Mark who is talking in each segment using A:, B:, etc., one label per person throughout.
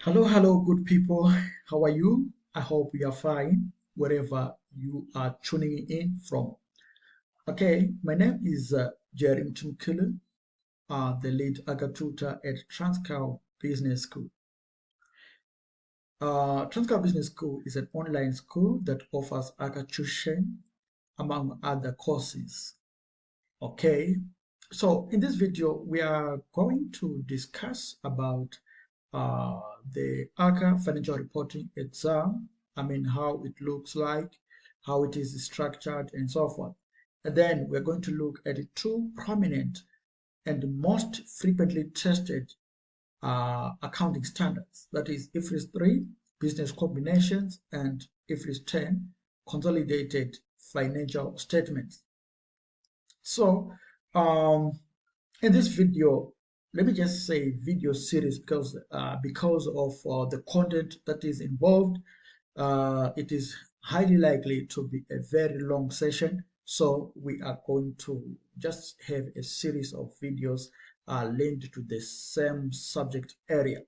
A: Hello, good people. How are you? I hope you are fine wherever you are tuning in from. Okay, my name is Jerry Mtumkulu, the lead ACCA tutor at Transcal Business School. Transcal Business School is an online school that offers ACCA tuition among other courses. Okay, so in this video, we are going to discuss about the ACCA financial reporting exam. I mean, how it looks like, how it is structured, and so forth. And then we're going to look at the two prominent and most frequently tested accounting standards. That is IFRS 3, business combinations, and IFRS 10, consolidated financial statements. So, in this video, let me just say video series because of the content that is involved, it is highly likely to be a very long session. So we are going to just have a series of videos linked to the same subject area.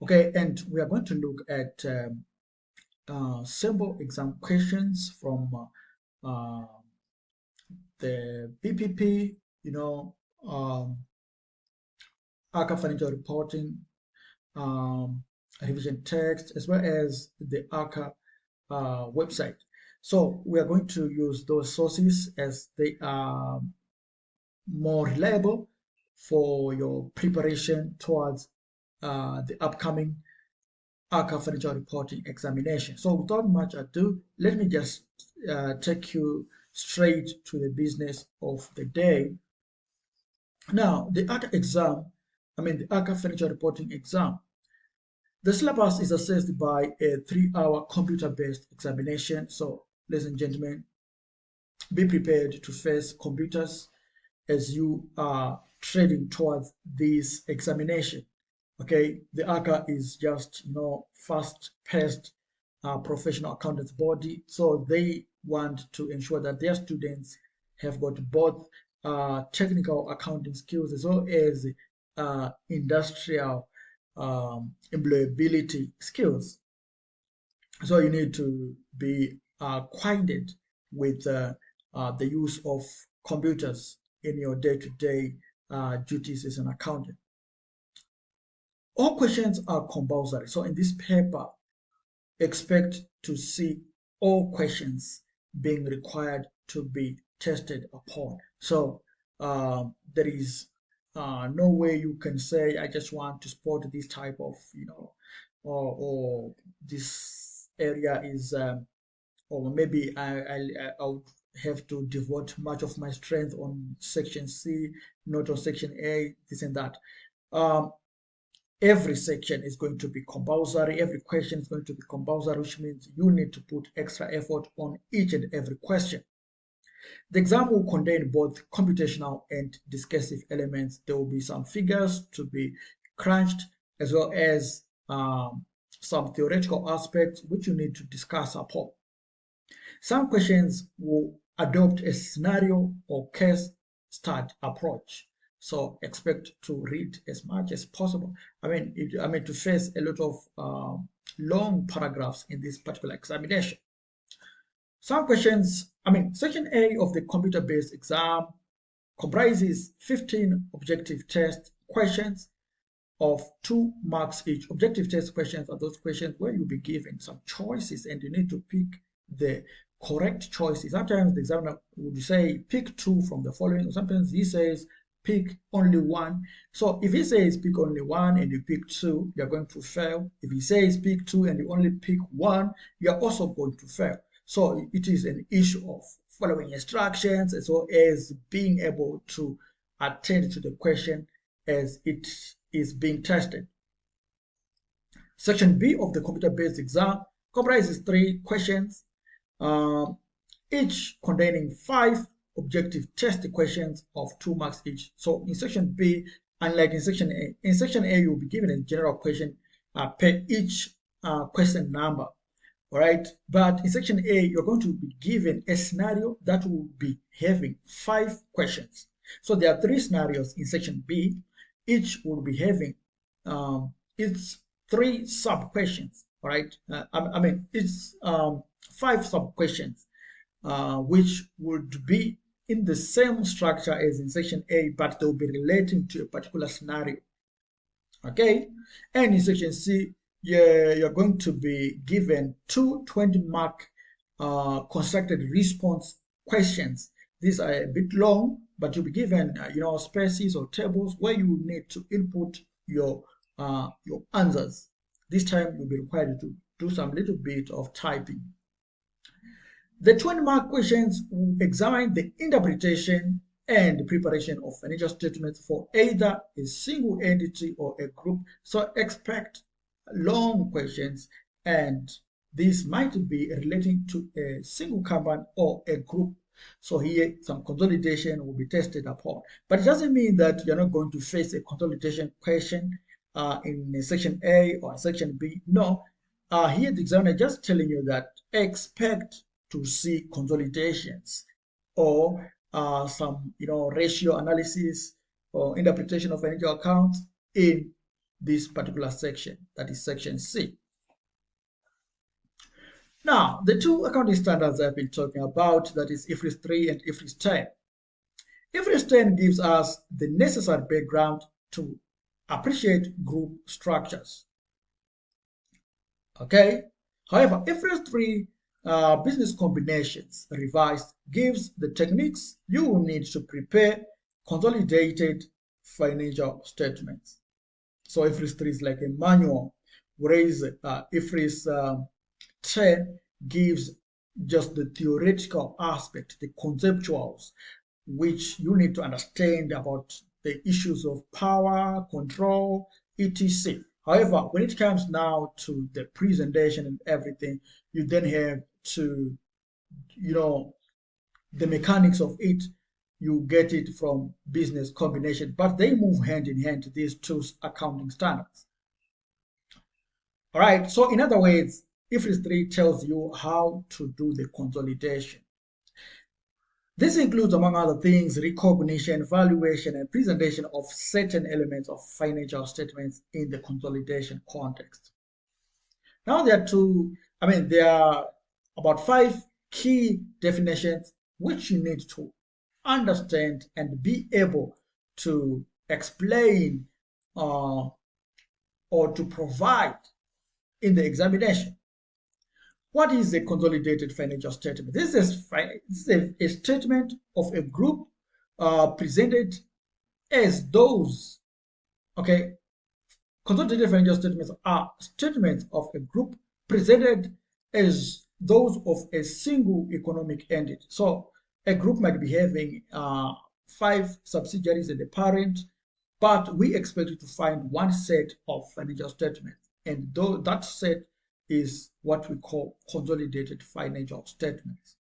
A: Okay, and we are going to look at simple exam questions from the BPP, ACCA financial reporting, revision text, as well as the ACCA website. So we are going to use those sources as they are more reliable for your preparation towards the upcoming ACCA financial reporting examination. So without much ado, let me just take you straight to the business of the day. Now, the ACCA financial reporting exam, the syllabus is assessed by a 3-hour computer-based examination. So, ladies and gentlemen, be prepared to face computers as you are trading towards this examination. Okay, the ACCA is just fast-paced professional accountants body, so they want to ensure that their students have got both technical accounting skills as well as industrial employability skills. So you need to be acquainted with the use of computers in your day-to-day duties as an accountant. All questions are compulsory. So in this paper, expect to see all questions being required to be tested upon. So there is no way you can say, I just want to spot this type of, or this area is, or maybe I would have to devote much of my strength on section C, not on section A, this and that. Every section is going to be compulsory. Every question is going to be compulsory, which means you need to put extra effort on each and every question. The exam will contain both computational and discursive elements. There will be some figures to be crunched, as well as some theoretical aspects which you need to discuss upon. Some questions will adopt a scenario or case study approach. So expect to read as much as possible. I mean to face a lot of long paragraphs in this particular examination. Some questions, section A of the computer-based exam comprises 15 objective test questions of 2 marks each. Objective test questions are those questions where you'll be given some choices and you need to pick the correct choices. Sometimes the examiner would say pick 2 from the following, or sometimes he says pick only 1. So if he says pick only 1 and you pick 2, you're going to fail. If he says pick 2 and you only pick 1, you're also going to fail. So it is an issue of following instructions as well as being able to attend to the question as it is being tested. Section B of the computer-based exam comprises 3 questions, each containing 5 objective test questions of 2 marks each. So in section B, unlike in section A you'll be given a general question per each question number. All right, but in section A, you're going to be given a scenario that will be having 5 questions. So there are 3 scenarios in section B. Each will be having its 3 sub questions. All right, I mean it's 5 sub questions, which would be in the same structure as in section A, but they'll be relating to a particular scenario. Okay, and in section C, you're going to be given 2 20-mark constructed response questions. These are a bit long, but you'll be given spaces or tables where you need to input your answers. This time you'll be required to do some little bit of typing. The 20-mark questions will examine the interpretation and preparation of financial statements for either a single entity or a group. So expect long questions, and this might be relating to a single company or a group. So here some consolidation will be tested upon. But it doesn't mean that you're not going to face a consolidation question in section A or section B. No. Here the examiner just telling you that expect to see consolidations or some ratio analysis or interpretation of financial accounts in this particular section, that is section C. Now, the 2 accounting standards I've been talking about, that is IFRS 3 and IFRS 10. IFRS 10 gives us the necessary background to appreciate group structures. Okay, however, IFRS 3 business combinations revised gives the techniques you will need to prepare consolidated financial statements. So IFRS 3 is like a manual, whereas IFRS 10 gives just the theoretical aspect, the conceptuals, which you need to understand about the issues of power, control, etc. However, when it comes now to the presentation and everything, you then have to, the mechanics of it, you get it from business combination, but they move hand in hand, these 2 accounting standards. All right, so in other words, IFRS 3 tells you how to do the consolidation. This includes, among other things, recognition, valuation, and presentation of certain elements of financial statements in the consolidation context. Now there are about 5 key definitions which you need to understand and be able to explain or to provide in the examination. What is a consolidated financial statement? This is a statement of a group presented as those, okay, consolidated financial statements are statements of a group presented as those of a single economic entity. So a group might be having 5 subsidiaries and a parent, but we expect you to find one set of financial statements, and that set is what we call consolidated financial statements.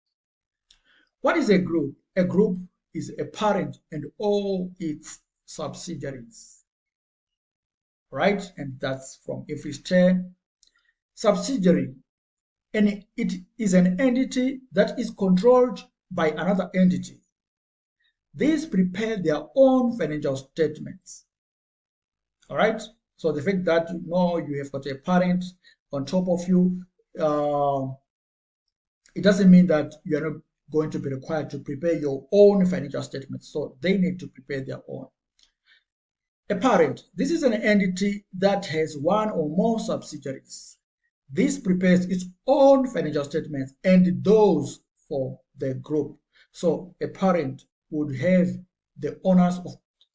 A: What is a group? A group is a parent and all its subsidiaries, right? And that's from IFRS 10. Subsidiary, and it is an entity that is controlled by another entity. These prepare their own financial statements. All right. So the fact that you have got a parent on top of you, it doesn't mean that you're not going to be required to prepare your own financial statements. So they need to prepare their own. A parent, this is an entity that has one or more subsidiaries. This prepares its own financial statements and those for the group. So a parent would have the honors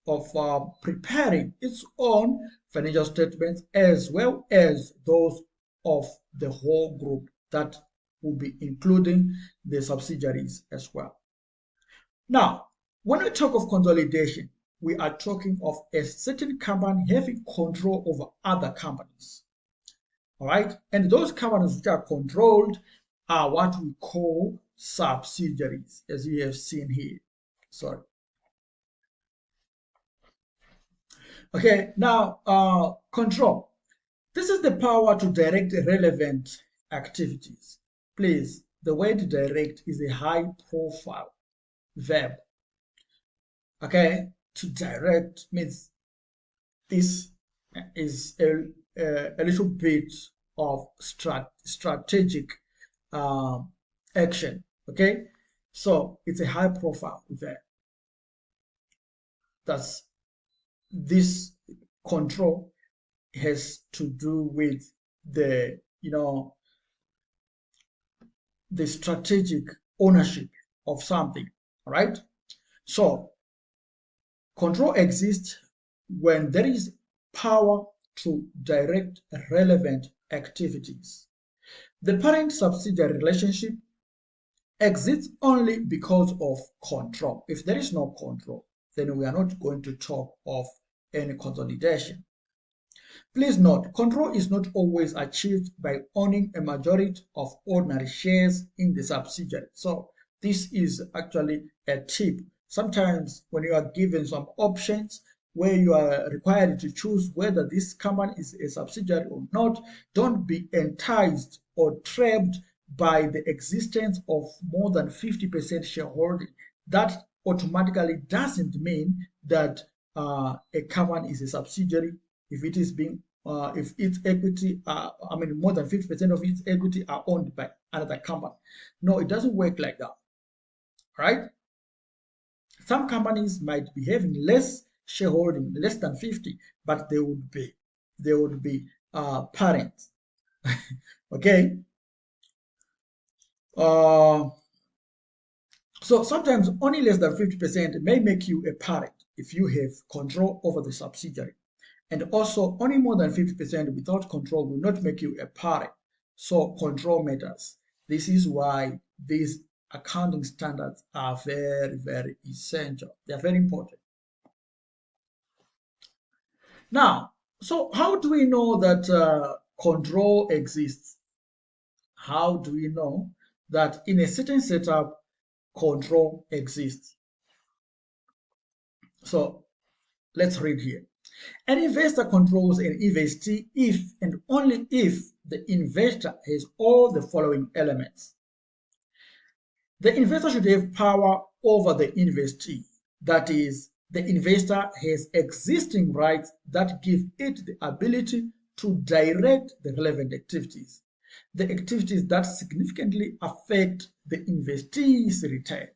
A: of preparing its own financial statements as well as those of the whole group, that will be including the subsidiaries as well. Now, when we talk of consolidation, we are talking of a certain company having control over other companies. All right, and those companies which are controlled are what we call subsidiaries, as you have seen here. Sorry. Okay, now control. This is the power to direct relevant activities. Please, the word direct is a high profile verb. Okay, to direct means this is a a little bit of strategic action. Okay, so it's a high profile event. That's this control has to do with the the strategic ownership of something. All right. So control exists when there is power to direct relevant activities. The parent-subsidiary relationship exists only because of control. If there is no control, then we are not going to talk of any consolidation. Please note, control is not always achieved by owning a majority of ordinary shares in the subsidiary. So this is actually a tip. Sometimes when you are given some options where you are required to choose whether this company is a subsidiary or not, don't be enticed or trapped by the existence of more than 50% shareholding. That automatically doesn't mean that a company is a subsidiary if it is being if its equity more than 50% of its equity are owned by another company. No, it doesn't work like that. Right? Some companies might be having less shareholding, less than 50, but they would be parents. Okay. So sometimes only less than 50% may make you a parent if you have control over the subsidiary. And also, only more than 50% without control will not make you a parent. So control matters. This is why these accounting standards are very, very essential. They are very important. Now, so how do we know that control exists? How do we know that in a certain setup, control exists? So let's read here. An investor controls an investee if and only if the investor has all the following elements. The investor should have power over the investee. That is, the investor has existing rights that give it the ability to direct the relevant activities, the activities that significantly affect the investee's return.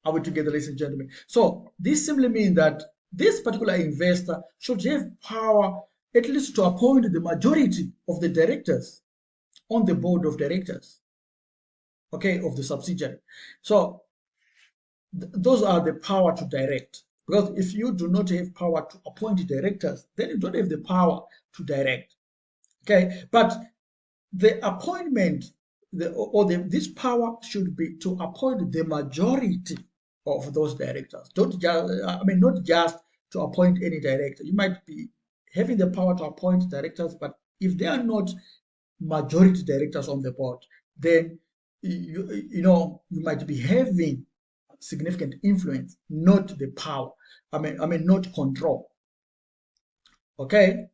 A: Are we together, ladies and gentlemen? So this simply means that this particular investor should have power at least to appoint the majority of the directors on the board of directors, okay, of the subsidiary. So those are the power to direct. Because if you do not have power to appoint directors, then you don't have the power to direct. Okay, but the appointment, this power should be to appoint the majority of those directors. Don't just, not just to appoint any director. You might be having the power to appoint directors, but if they are not majority directors on the board, then you might be having significant influence, not the power. Not control. Okay.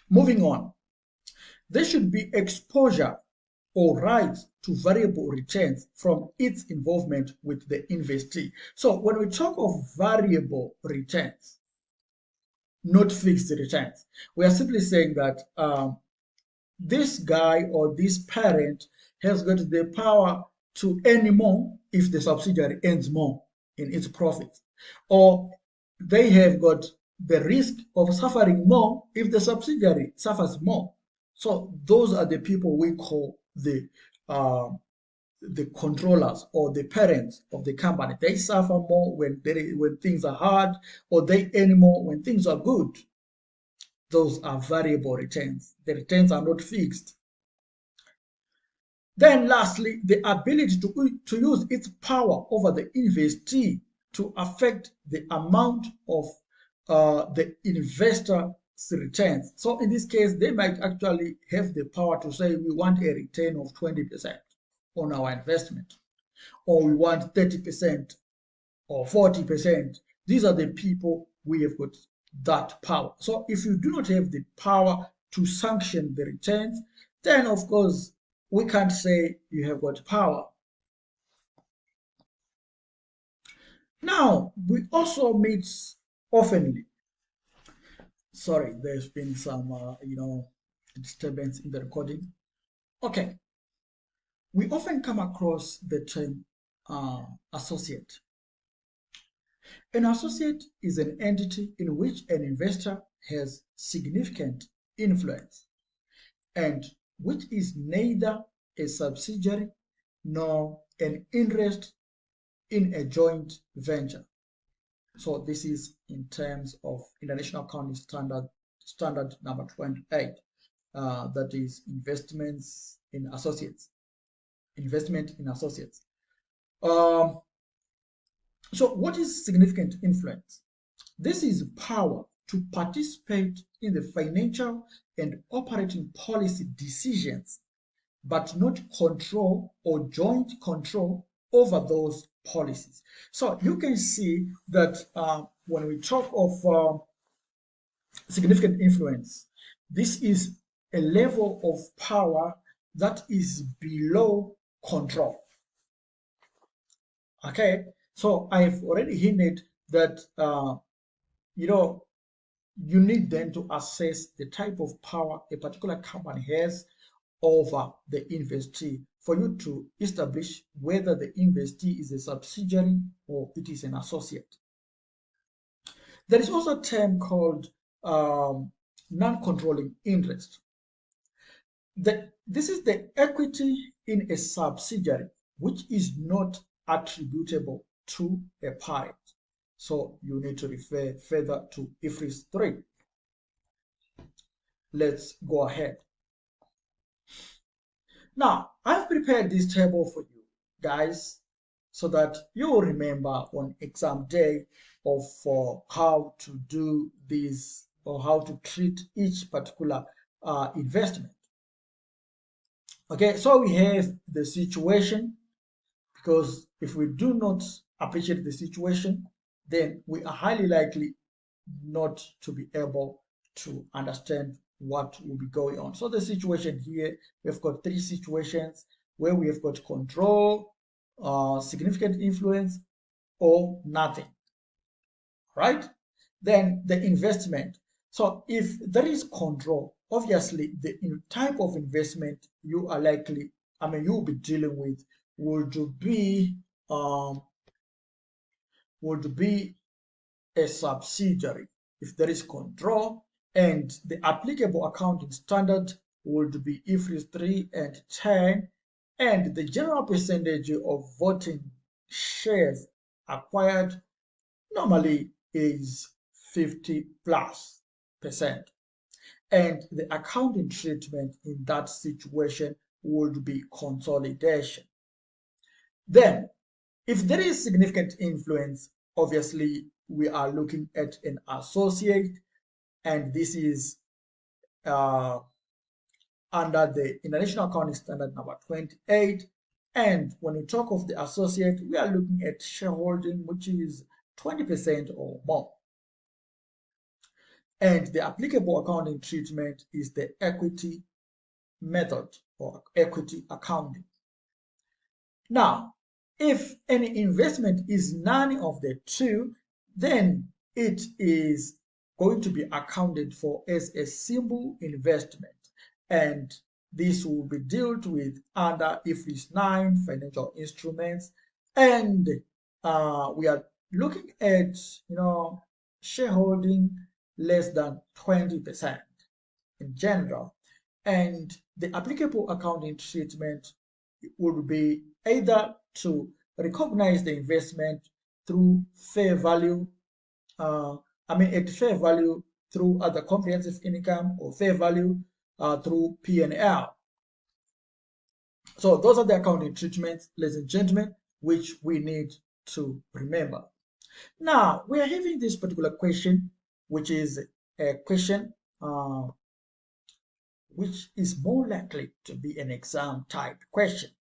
A: Moving on. There should be exposure or rights to variable returns from its involvement with the investee. So when we talk of variable returns, not fixed returns, we are simply saying that this guy or this parent has got the power to earn more if the subsidiary earns more in its profits, or they have got the risk of suffering more if the subsidiary suffers more. So those are the people we call the controllers or the parents of the company. They suffer more when things are hard, or they earn more when things are good. Those are variable returns. The returns are not fixed. Then lastly, the ability to use its power over the investee to affect the amount of the investor's returns. So in this case, they might actually have the power to say we want a return of 20% on our investment, or we want 30% or 40%. These are the people we have got that power. So if you do not have the power to sanction the returns, then of course we can't say you have got power. Now, we also meet oftenly Sorry, there's been some, disturbance in the recording. Okay, we often come across the term associate. An associate is an entity in which an investor has significant influence and which is neither a subsidiary nor an interest in a joint venture. So this is in terms of International Accounting Standard number 28. That is investments in associates. Investment in associates. Um, so what is significant influence? This is power to participate in the financial and operating policy decisions, but not control or joint control over those policies. So you can see that when we talk of significant influence, this is a level of power that is below control. Okay, so I've already hinted that you need then to assess the type of power a particular company has over the investee for you to establish whether the investee is a subsidiary or it is an associate. There is also a term called non-controlling interest. This is the equity in a subsidiary which is not attributable to a parent. So you need to refer further to IFRS 3. Let's go ahead. Now, I've prepared this table for you guys so that you will remember on exam day of how to do this or how to treat each particular investment. Okay, so we have the situation, because if we do not appreciate the situation, then we are highly likely not to be able to understand what will be going on. So the situation here, we've got three situations where we have got control, significant influence, or nothing, right? Then the investment. So if there is control, obviously the type of investment you are likely, you'll be dealing with would be a subsidiary if there is control, and the applicable accounting standard would be IFRS 3 and 10, and the general percentage of voting shares acquired normally is 50+%. And the accounting treatment in that situation would be consolidation. Then, if there is significant influence, obviously we are looking at an associate, and this is under the International Accounting Standard number 28. And when we talk of the associate, we are looking at shareholding, which is 20% or more. And the applicable accounting treatment is the equity method or equity accounting. Now, if any investment is none of the two, then it is going to be accounted for as a simple investment, and this will be dealt with under IFRS 9 financial instruments, and we are looking at shareholding less than 20% in general, and the applicable accounting treatment would be either to recognize the investment through fair value, at fair value through other comprehensive income, or fair value through P&L. So those are the accounting treatments, ladies and gentlemen, which we need to remember. Now, we are having this particular question, which is a question which is more likely to be an exam type question.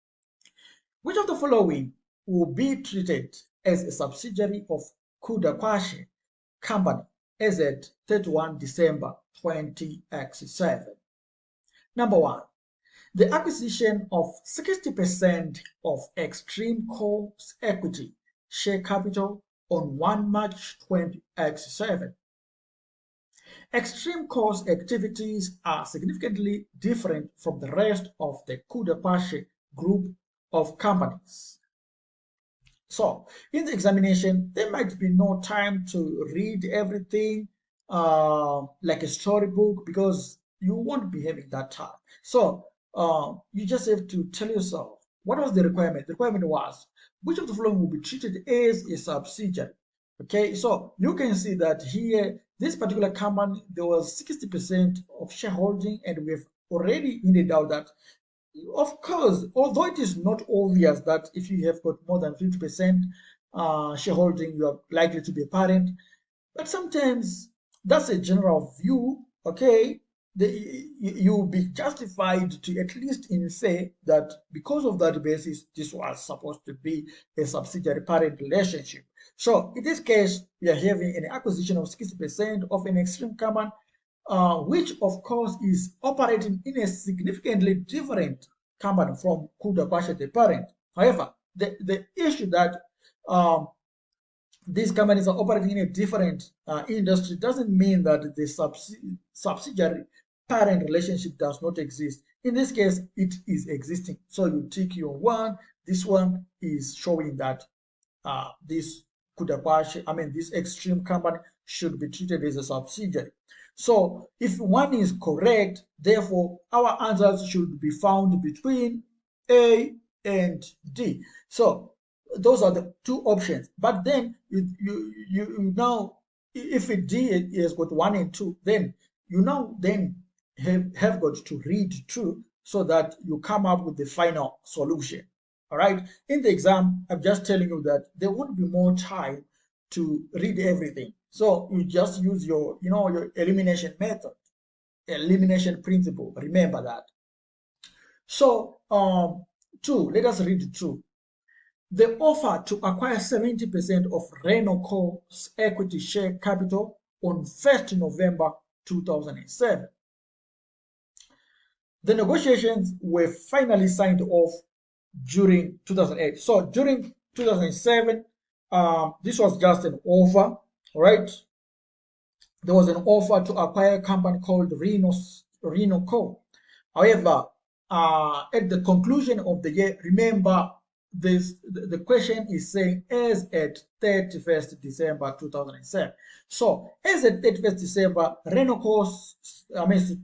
A: Which of the following will be treated as a subsidiary of Kudakwashi Company as at 31 December 20x7? Number 1, the acquisition of 60% of Extreme Core's equity share capital on 1 March 20x7. Extreme cost activities are significantly different from the rest of the coup de pache group of companies. So, in the examination, there might be no time to read everything like a storybook because you won't be having that time. So, you just have to tell yourself what was the requirement? The requirement was which of the following will be treated as a subsidiary. Okay, so you can see that here, this particular company, there was 60% of shareholding, and we've already hinted out that of course, although it is not obvious that if you have got more than 50% shareholding, you are likely to be a parent, but sometimes that's a general view, okay? You'll be justified to at least infer that because of that basis, this was supposed to be a subsidiary parent relationship. So in this case, we are having an acquisition of 60% of an extreme common, which of course is operating in a significantly different company from Kuda Pasha, the parent. However, the issue that um, these companies are operating in a different industry doesn't mean that the subsidiary parent relationship does not exist. In this case, it is existing. So you tick your one. This one is showing that this Kudapashi, I mean, this extreme company should be treated as a subsidiary. So if one is correct, therefore our answers should be found between A and D. So those are the two options. But then you now, if D has got 1 and 2, then you now then have got to read through so that you come up with the final solution. All right. In the exam, I'm just telling you that there won't be more time to read everything. So you just use your, your elimination method, elimination principle. Remember that. So, let us read through. The offer to acquire 70% of Renault's equity share capital on 1st November 2007. The negotiations were finally signed off during 2008. So during 2007, this was just an offer, all right? There was an offer to acquire a company called Renault Co. However, at the conclusion of the year, remember the question is saying as at 31st December 2007. So as at 31st December, Renault's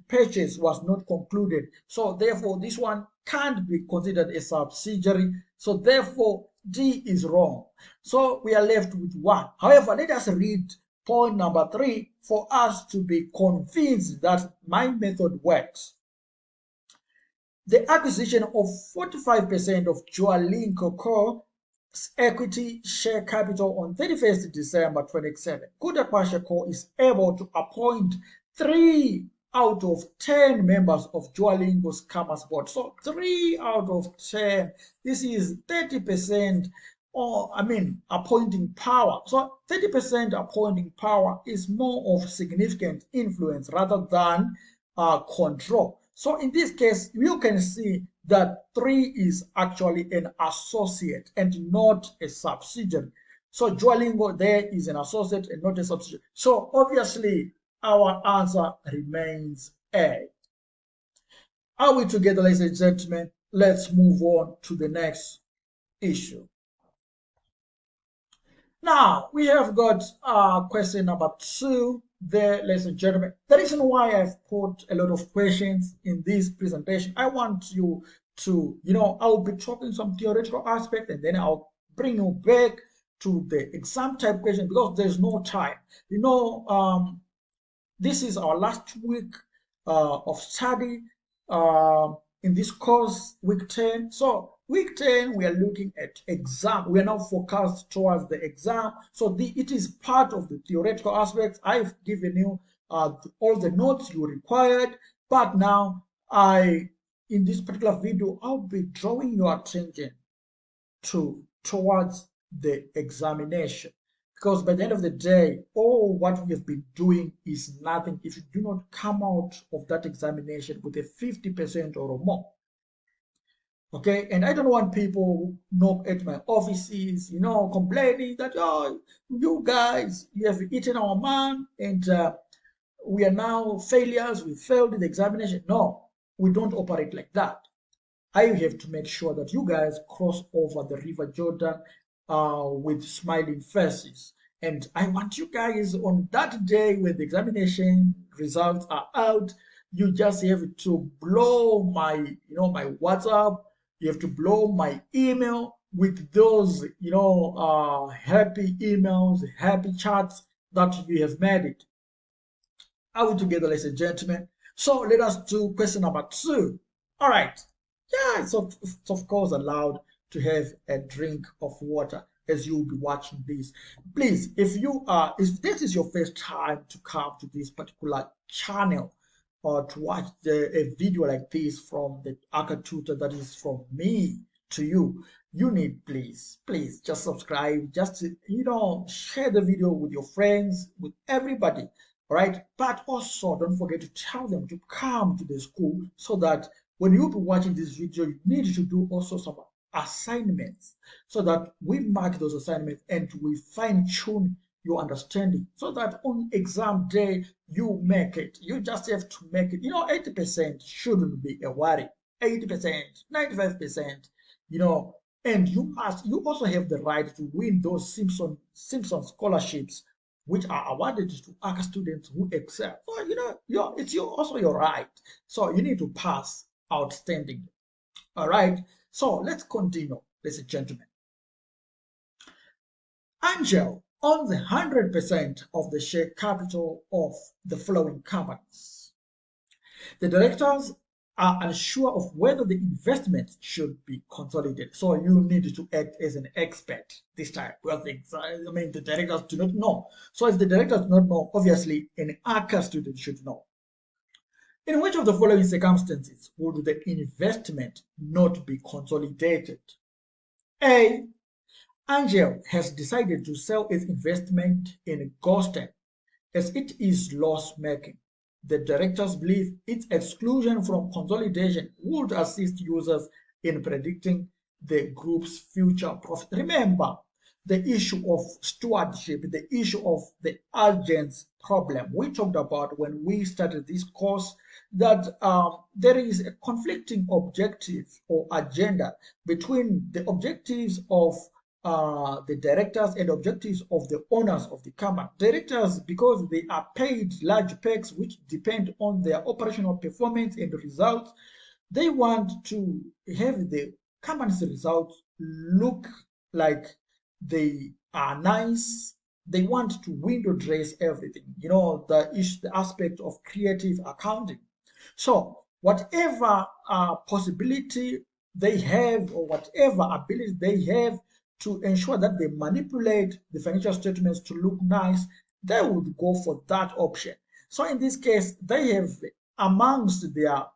A: purchase was not concluded. So therefore, this one can't be considered a subsidiary. So therefore, D is wrong. So we are left with 1. However, let us read point number 3 for us to be convinced that my method works. The acquisition of 45% of Duolingo Co's equity share capital on 31st December 2007. Kuda Co is able to appoint 3 out of 10 members of Duolingo's Commerce Board. So 3 out of 10. This is 30%, appointing power. So 30% appointing power is more of significant influence rather than control. So in this case, you can see that 3 is actually an associate and not a subsidiary. So Duolingo there is an associate and not a subsidiary. So obviously, our answer remains A. Are we together, ladies and gentlemen? Let's move on to the next issue. Now, we have got question number 2 there, ladies and gentlemen. The reason why I've put a lot of questions in this presentation, I want you to, I'll be talking some theoretical aspect and then I'll bring you back to the exam type question because there's no time. This is our last week of study in this course, week 10. So week 10, we are looking at exam. We are now focused towards the exam. So it is part of the theoretical aspects. I've given you all the notes you required. But now, in this particular video, I'll be drawing your attention towards the examination. Because by the end of the day, all what we have been doing is nothing if you do not come out of that examination with a 50% or more. Okay, and I don't want people knock at my offices, complaining that, oh, you guys, you have eaten our man, and we are now failures, we failed the examination. No, we don't operate like that. I have to make sure that you guys cross over the River Jordan with smiling faces. And I want you guys on that day when the examination results are out, you just have to blow my, my WhatsApp. You have to blow my email with those, happy emails, happy chats that you have made it. Are we together, ladies and gentlemen? So let us do question number 2. All right. Yeah, it's of course allowed to have a drink of water as you'll be watching this. Please, if this is your first time to come to this particular channel or to watch a video like this from the ACCA tutor, that is from me to you, you need, please just subscribe, just share the video with your friends, with everybody. All right, but also don't forget to tell them to come to the school so that when you be watching this video, you need to do also some assignments so that we mark those assignments and we fine tune your understanding so that on exam day you make it. You just have to make it. 80% shouldn't be a worry. 80%, 95%, and you also have the right to win those Simpson scholarships which are awarded to ACCA students who excel. So, it's also your right. So you need to pass outstanding. All right. So let's continue, ladies and gentlemen. Angel owns 100% of the share capital of the following companies. The directors are unsure of whether the investment should be consolidated. So you need to act as an expert this time. Well, the directors do not know. So if the directors do not know, obviously an ACCA student should know. In which of the following circumstances would the investment not be consolidated? A. Angel has decided to sell its investment in Gosden as it is loss-making. The directors believe its exclusion from consolidation would assist users in predicting the group's future profit. Remember the issue of stewardship, the issue of the urgency problem we talked about when we started this course, that there is a conflicting objective or agenda between the objectives of the directors and objectives of the owners of the company. Directors, because they are paid large paychecks which depend on their operational performance and results, they want to have the company's results look like they are nice. They want to window dress everything, the aspect of creative accounting. So whatever possibility they have or whatever ability they have to ensure that they manipulate the financial statements to look nice, they would go for that option. So in this case, they have amongst their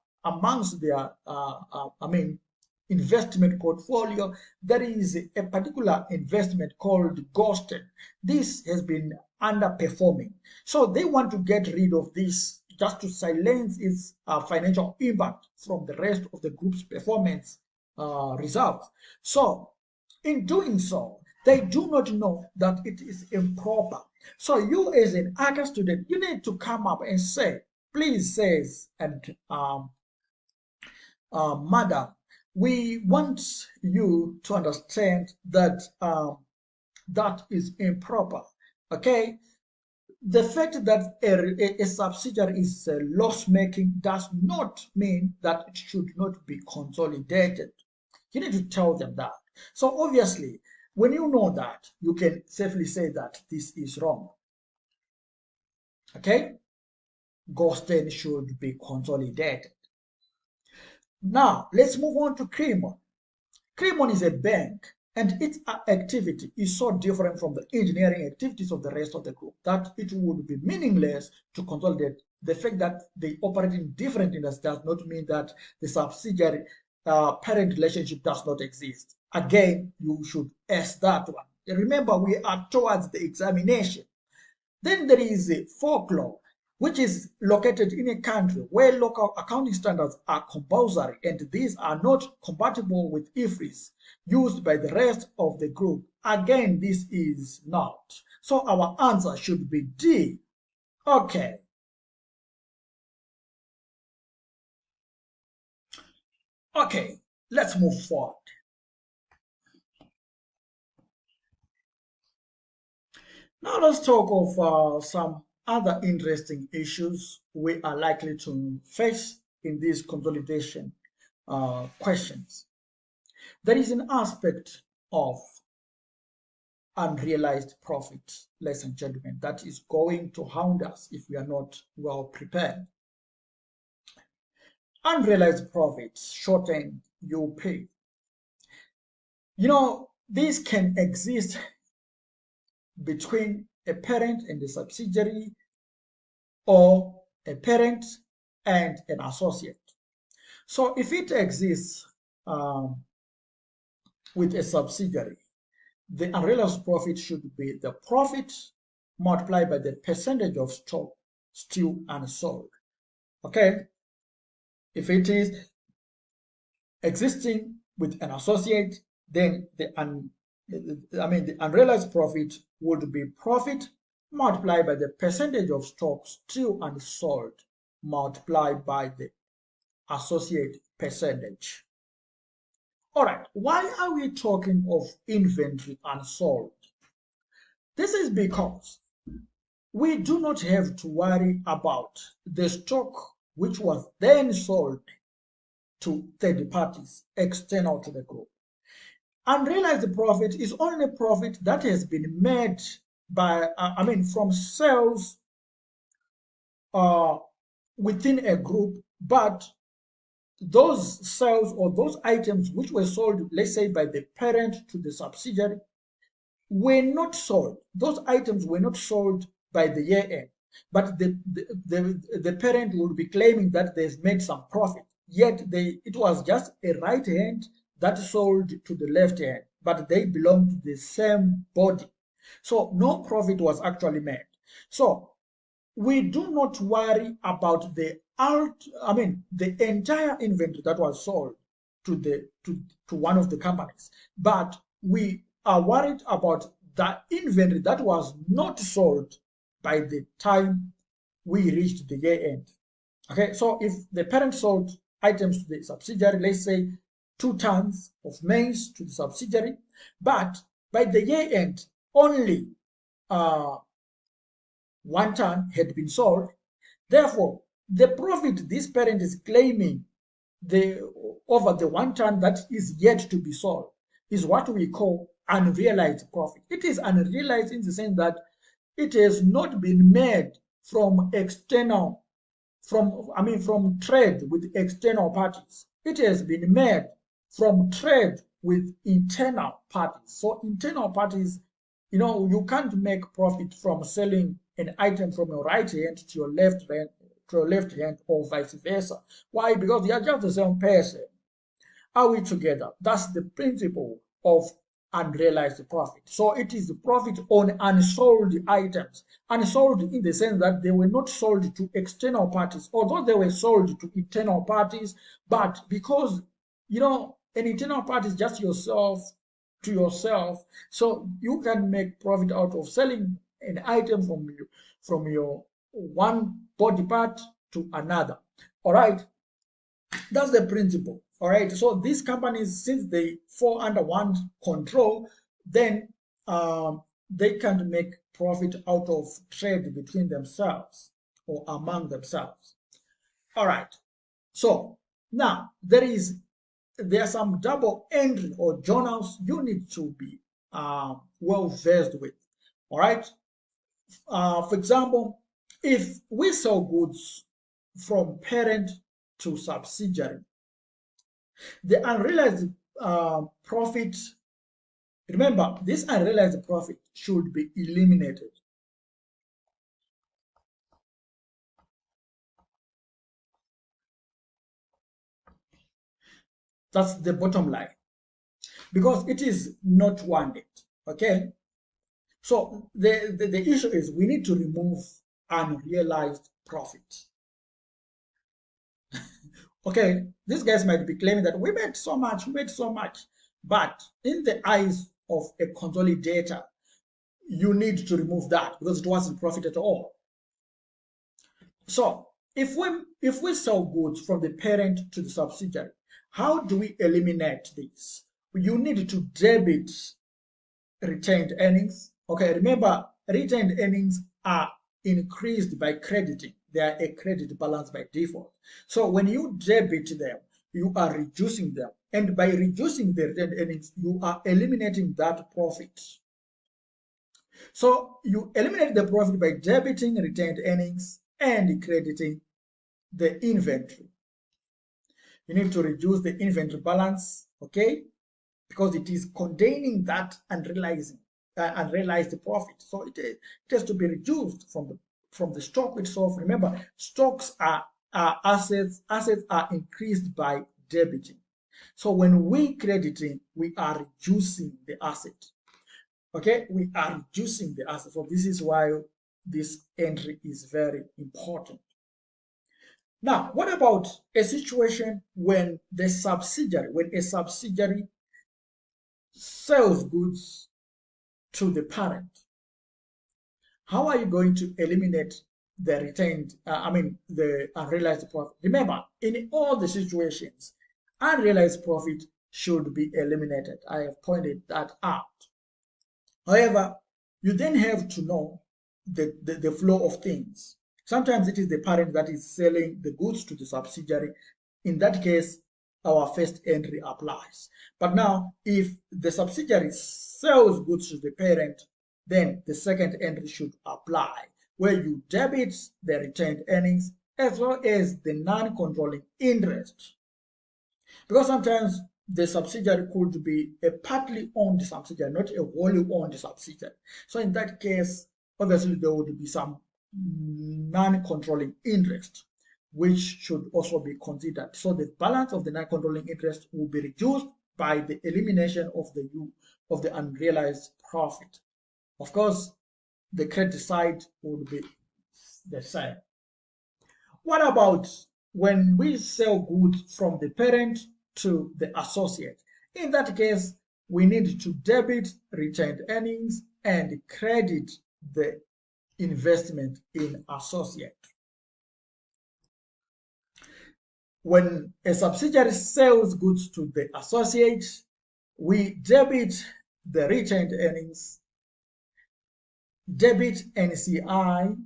A: investment portfolio, there is a particular investment called Gosden. This has been underperforming. So they want to get rid of this just to silence its financial impact from the rest of the group's performance results. So in doing so, they do not know that it is improper. So you as an ACCA student, you need to come up and say, please, says, and madam, we want you to understand that that is improper. Okay, the fact that a subsidiary is loss-making does not mean that it should not be consolidated. You need to tell them that. So obviously, when you know that, you can safely say that this is wrong. Okay, Gosden should be consolidated. Now, let's move on to Cremon. Cremon is a bank, and its activity is so different from the engineering activities of the rest of the group that it would be meaningless to consolidate. The fact that they operate in different industries does not mean that the subsidiary parent relationship does not exist. Again, you should ask that one. Remember, we are towards the examination. Then there is folklore, which is located in a country where local accounting standards are compulsory and these are not compatible with IFRS used by the rest of the group. Again, this is not. So our answer should be D. Okay. Okay, let's move forward. Now let's talk of some other interesting issues we are likely to face in these consolidation questions. There is an aspect of unrealized profit, ladies and gentlemen, that is going to hound us if we are not well prepared. Unrealized profits, shortened UP. You know, this can exist between a parent and a subsidiary or a parent and an associate. So if it exists with a subsidiary, the unrealized profit should be the profit multiplied by the percentage of stock still unsold. Okay? If it is existing with an associate, then the unrealized profit would be profit multiplied by the percentage of stock still unsold multiplied by the associate percentage. All right, why are we talking of inventory unsold? This is because we do not have to worry about the stock which was then sold to third parties external to the group. Unrealized profit is only profit that has been made by, from sales within a group, but those sales or those items which were sold, let's say by the parent to the subsidiary, were not sold. Those items were not sold by the year end, but the parent would be claiming that they've made some profit. Yet it was just a right hand that sold to the left hand, but they belong to the same body. So no profit was actually made. So we do not worry about the entire inventory that was sold to one of the companies, but we are worried about the inventory that was not sold by the time we reached the year end. Okay, so if the parent sold items to the subsidiary, let's say 2 tons of maize to the subsidiary, but by the year end only 1 ton had been sold. Therefore, the profit this parent is claiming over the 1 ton that is yet to be sold is what we call unrealized profit. It is unrealized in the sense that it has not been made from from trade with external parties. It has been made from trade with internal parties. So internal parties, you can't make profit from selling an item from your right hand to your left hand or vice versa. Why? Because they are just the same person. Are we together? That's the principle of unrealized profit. So it is the profit on unsold items. Unsold in the sense that they were not sold to external parties, although they were sold to internal parties, but because an internal party is just yourself to yourself, so you can make profit out of selling an item from your one body part to another. All right, that's the principle. All right, so these companies, since they fall under one control, then they can make profit out of trade between themselves or among themselves. All right, so now there are some double entry or journals you need to be well versed with. All right, for example, if we sell goods from parent to subsidiary, the unrealized profit, remember, this unrealized profit should be eliminated. That's the bottom line, because it is not wanted. Okay, so the issue is we need to remove unrealized profit. Okay, these guys might be claiming that we made so much, but in the eyes of a consolidator, you need to remove that because it wasn't profit at all. So if we sell goods from the parent to the subsidiary, How do we eliminate this? You need to debit retained earnings. Okay, remember, retained earnings are increased by crediting. They are a credit balance by default. So when you debit them, you are reducing them. And by reducing the retained earnings, you are eliminating that profit. So you eliminate the profit by debiting retained earnings and crediting the inventory. You need to reduce the inventory balance, okay, because it is containing that unrealized profit. So it has to be reduced from the stock itself. Remember, stocks are assets. Assets are increased by debiting. So when we crediting, we are reducing the asset. Okay, we are reducing the asset. So this is why this entry is very important. Now, what about a situation when a subsidiary sells goods to the parent? How are you going to eliminate the retained, the unrealized profit? Remember, in all the situations, unrealized profit should be eliminated. I have pointed that out. However, you then have to know the flow of things. Sometimes it is the parent that is selling the goods to the subsidiary. In that case, our first entry applies. But now, if the subsidiary sells goods to the parent, then the second entry should apply, where you debit the retained earnings as well as the non-controlling interest. Because sometimes the subsidiary could be a partly owned subsidiary, not a wholly owned subsidiary. So in that case, obviously there would be some non-controlling interest, which should also be considered. So the balance of the non-controlling interest will be reduced by the elimination of the unrealized profit. Of course, the credit side would be the same. What about when we sell goods from the parent to the associate? In that case, we need to debit retained earnings and credit the investment in associate. When a subsidiary sells goods to the associate, we debit the retained earnings, debit NCI,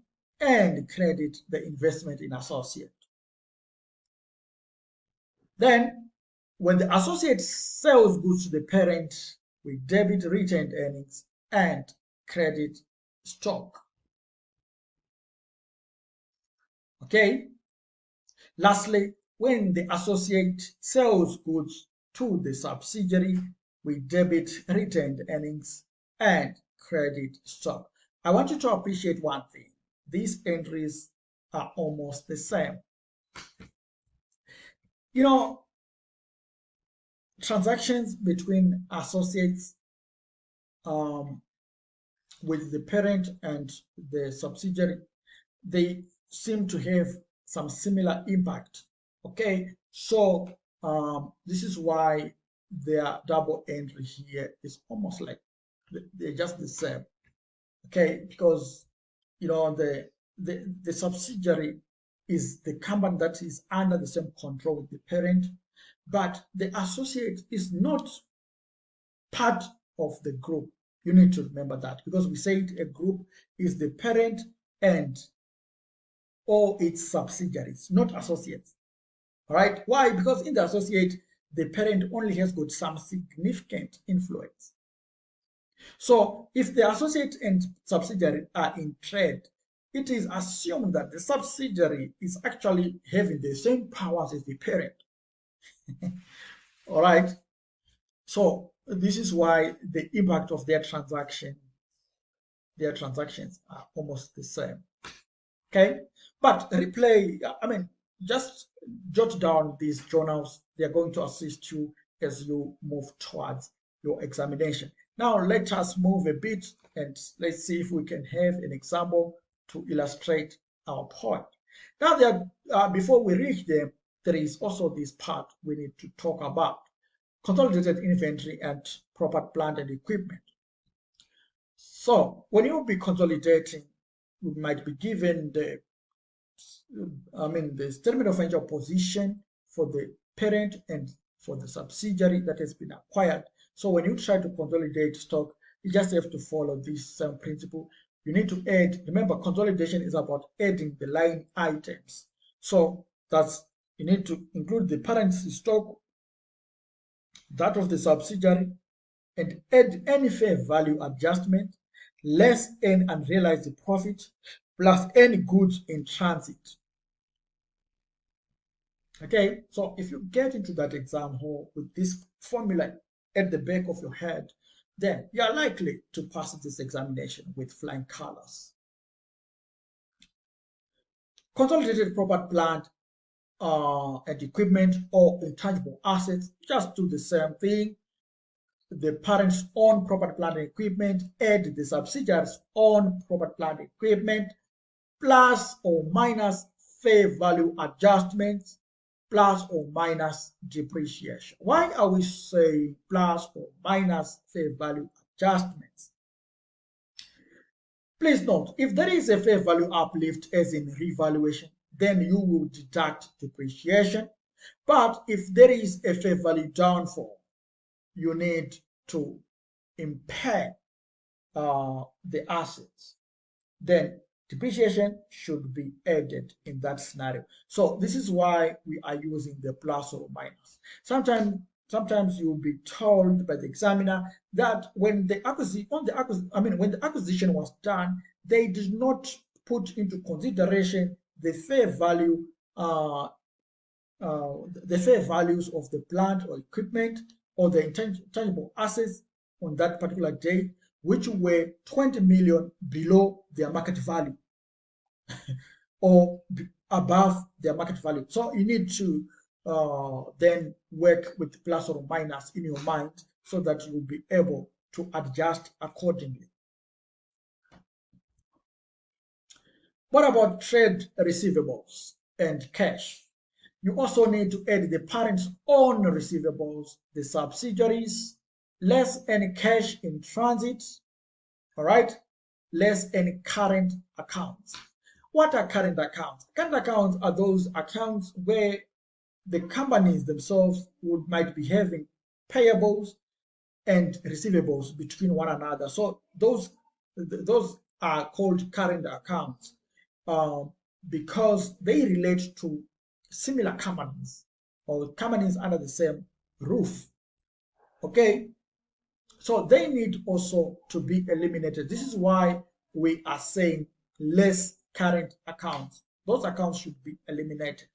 A: and credit the investment in associate. Then, when the associate sells goods to the parent, we debit retained earnings and credit stock. Okay? Lastly, when the associate sells goods to the subsidiary, we debit retained earnings and credit stock. I want you to appreciate one thing. These entries are almost the same. You know, transactions between associates with the parent and the subsidiary, they seem to have some similar impact. Okay, so this is why their double entry here is almost like they're just the same. Okay, because you know the subsidiary is the company that is under the same control with the parent, but the associate is not part of the group. You need to remember that, because we said a group is the parent and all its subsidiaries, not associates. All right, why? Because in the associate, the parent only has got some significant influence. So if the associate and subsidiary are in trade, it is assumed that the subsidiary is actually having the same powers as the parent. All right, so this is why the impact of their transactions are almost the same. Okay, but replay, just jot down these journals. They're going to assist you as you move towards your examination. Now let us move a bit and let's see if we can have an example to illustrate our point. Now before we reach them, there is also this part we need to talk about: consolidated inventory and property, plant and equipment. So when you will be consolidating, you might be given the statement of financial position for the parent and for the subsidiary that has been acquired. So when you try to consolidate stock, you just have to follow this same principle. You need to add, remember, consolidation is about adding the line items. So that's, you need to include the parent stock, that of the subsidiary, and add any fair value adjustment, less any unrealized profit, plus any goods in transit. Okay, so if you get into that exam hall with this formula at the back of your head, then you are likely to pass this examination with flying colors. Consolidated property, plant, and equipment or intangible assets, just do the same thing. The parent's own property, plant, and equipment, add the subsidiary's own property, plant, and equipment, plus or minus fair value adjustments, plus or minus depreciation. Why are we saying plus or minus fair value adjustments? Please note, if there is a fair value uplift as in revaluation, then you will deduct depreciation. But if there is a fair value downfall, you need to impair the assets. Then depreciation should be added in that scenario. So this is why we are using the plus or minus. Sometimes you'll be told by the examiner that when the acquisition was done, they did not put into consideration the fair value, the fair values of the plant or equipment or the intangible assets on that particular day, which were 20 million below their market value or above their market value. So you need to then work with plus or minus in your mind so that you will be able to adjust accordingly. What about trade receivables and cash? You also need to add the parent's own receivables, the subsidiaries, less any cash in transit, all right, less any current accounts. What are current accounts? Current accounts are those accounts where the companies themselves might be having payables and receivables between one another. So those are called current accounts because they relate to similar companies or companies under the same roof. Okay, so they need also to be eliminated. This is why we are saying less current accounts. Those accounts should be eliminated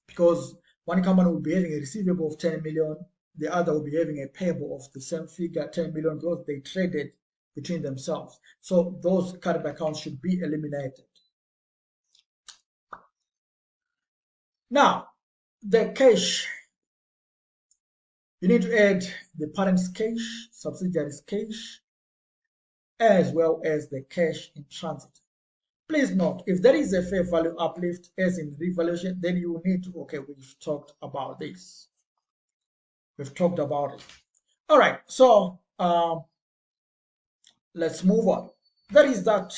A: because one company will be having a receivable of 10 million, the other will be having a payable of the same figure, 10 million, because they traded between themselves. So those current accounts should be eliminated. Now, the cash, you need to add the parent's cash, subsidiary's cash, as well as the cash in transit. Please note, if there is a fair value uplift as in revaluation, then you need to, okay, we've talked about this. We've talked about it. All right, so let's move on. That is that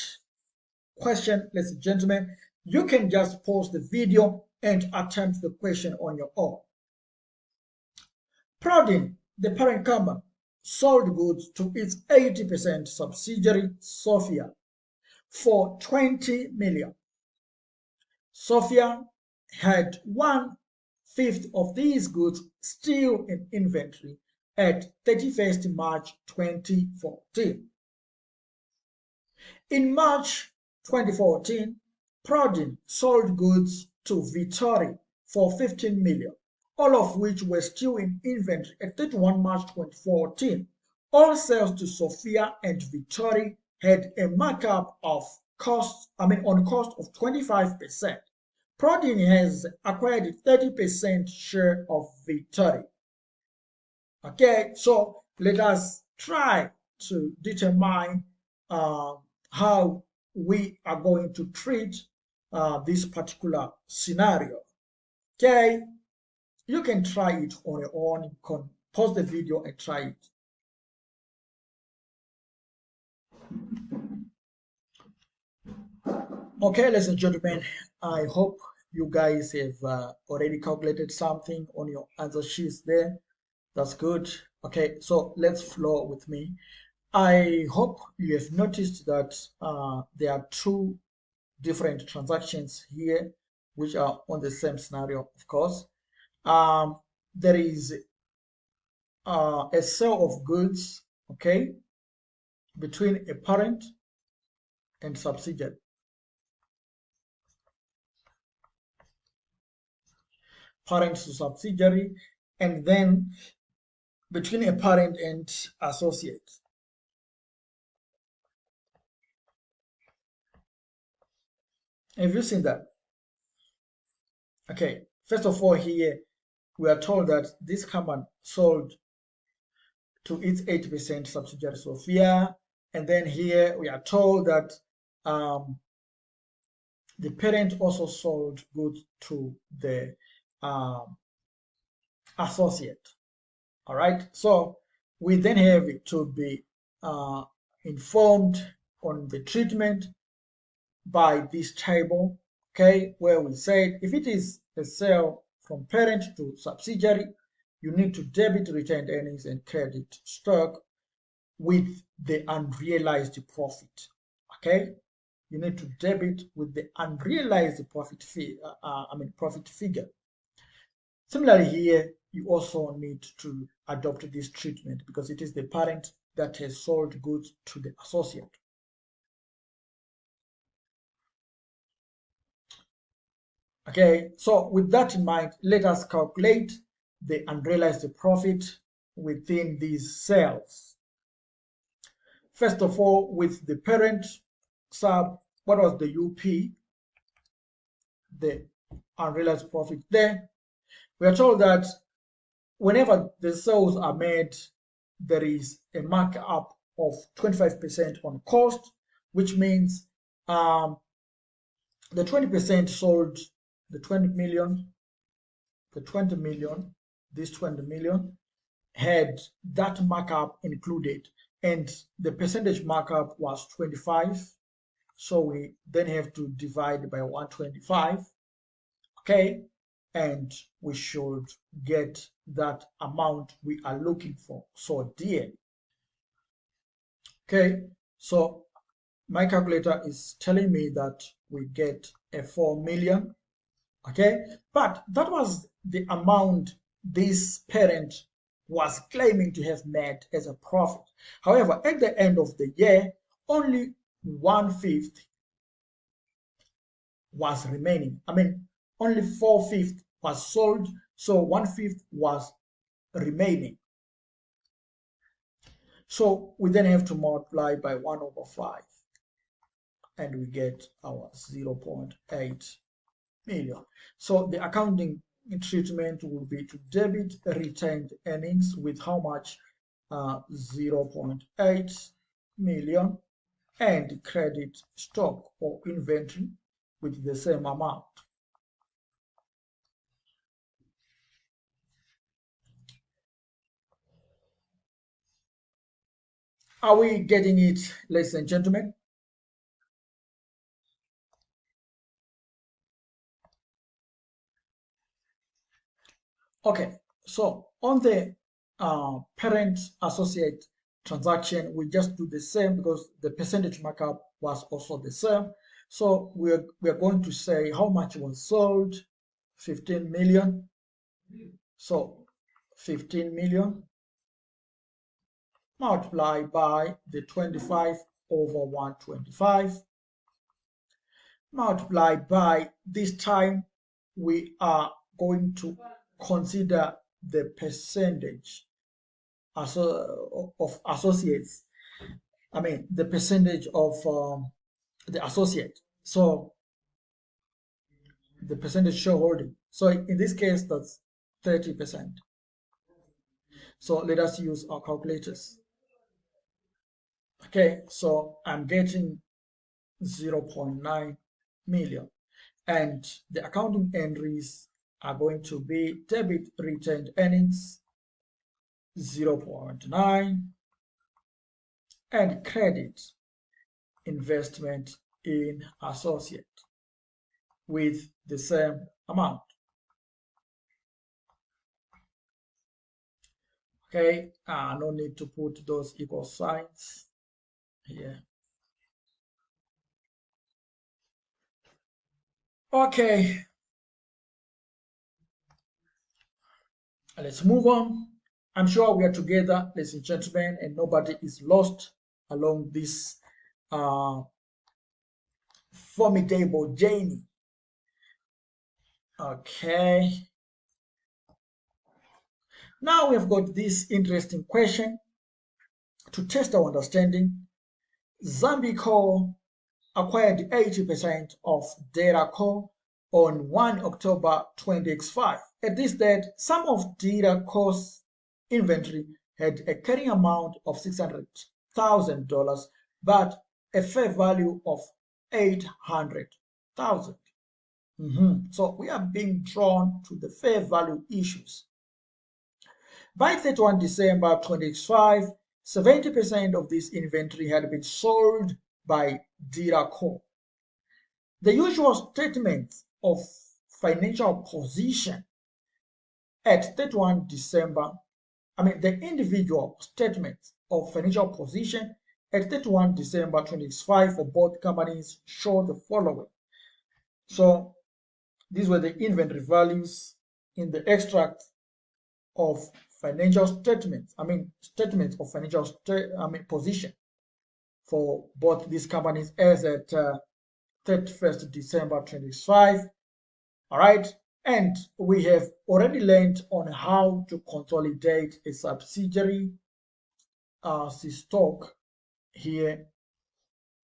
A: question, ladies and gentlemen. You can just pause the video and attempt the question on your own. Prodin, the parent company, sold goods to its 80% subsidiary, Sophia, for 20 million. Sophia had 1/5 of these goods still in inventory at 31st March 2014. In March 2014, Prodin sold goods to Vittori for 15 million, all of which were still in inventory at 31 March 2014. All sales to Sophia and Vittori had a markup of on cost of 25%. Prodin has acquired 30% share of Vittori. Okay, so let us try to determine how we are going to treat this particular scenario. Okay, you can try it on your own. You can pause the video and try it. Okay, ladies and gentlemen, I hope you guys have already calculated something on your answer sheets there. That's good. Okay, so let's flow with me. I hope you have noticed that there are two different transactions here which are on the same scenario, of course. There is a sale of goods, okay, between a parent and subsidiary. Parent to subsidiary, and then between a parent and associate. Have you seen that? Okay, first of all, here we are told that this company sold to its 80% subsidiary Sophia, and then here we are told that the parent also sold goods to the associate. All right, so we then have to be informed on the treatment by this table, okay, where we said if it is a sale from parent to subsidiary, you need to debit retained earnings and credit stock with the unrealized profit, okay? You need to debit with the unrealized profit profit figure. Similarly here, you also need to adopt this treatment because it is the parent that has sold goods to the associate. Okay, so with that in mind, let us calculate the unrealized profit within these sales. First of all, with the parent sub, what was the UP? The unrealized profit there. We are told that whenever the sales are made, there is a markup of 25% on cost, which means the 20% sold the 20 million, this 20 million had that markup included, and the percentage markup was 25. So we then have to divide by 125, okay, and we should get that amount we are looking for. So DA. Okay, so my calculator is telling me that we get a 4 million, okay, but that was the amount this parent was claiming to have made as a profit. However, at the end of the year, only 1/5 was remaining. Only 4/5 was sold, so 1/5 was remaining. So we then have to multiply by 1/5, and we get our 0.8 million. So the accounting treatment will be to debit retained earnings with how much? 0.8 million, and credit stock or inventory with the same amount. Are we getting it, ladies and gentlemen? Okay, so on the parent associate transaction, we just do the same because the percentage markup was also the same. So we're going to say how much was sold, 15 million. So 15 million multiplied by the 25 over 125 multiplied by, this time we are going to consider the percentage of associates. The percentage of the associate. So the percentage shareholding. So in this case, that's 30%. So let us use our calculators. Okay, so I'm getting 0.9 million. And the accounting entries are going to be debit retained earnings 0.9 and credit investment in associate. with the same amount. Okay, no need to put those equal signs here. Okay, let's move on. I'm sure we are together, ladies and gentlemen, and nobody is lost along this formidable journey. Okay. Now we've got this interesting question to test our understanding. Zambico acquired 80% of Dataco on 1 October 2025. At this date, some of Dataco's inventory had a carrying amount of $600,000, but a fair value of $800,000. So we are being drawn to the fair value issues. By 31 December 2025, 70% of this inventory had been sold by Dataco. The usual statement of financial position at 31 December, the individual statement of financial position at 31 December 2025 for both companies show the following. So these were the inventory values in the extract of financial statements. Statements of financial position for both these companies as at 31st December 2025. All right, and we have already learned on how to consolidate a subsidiary stock here.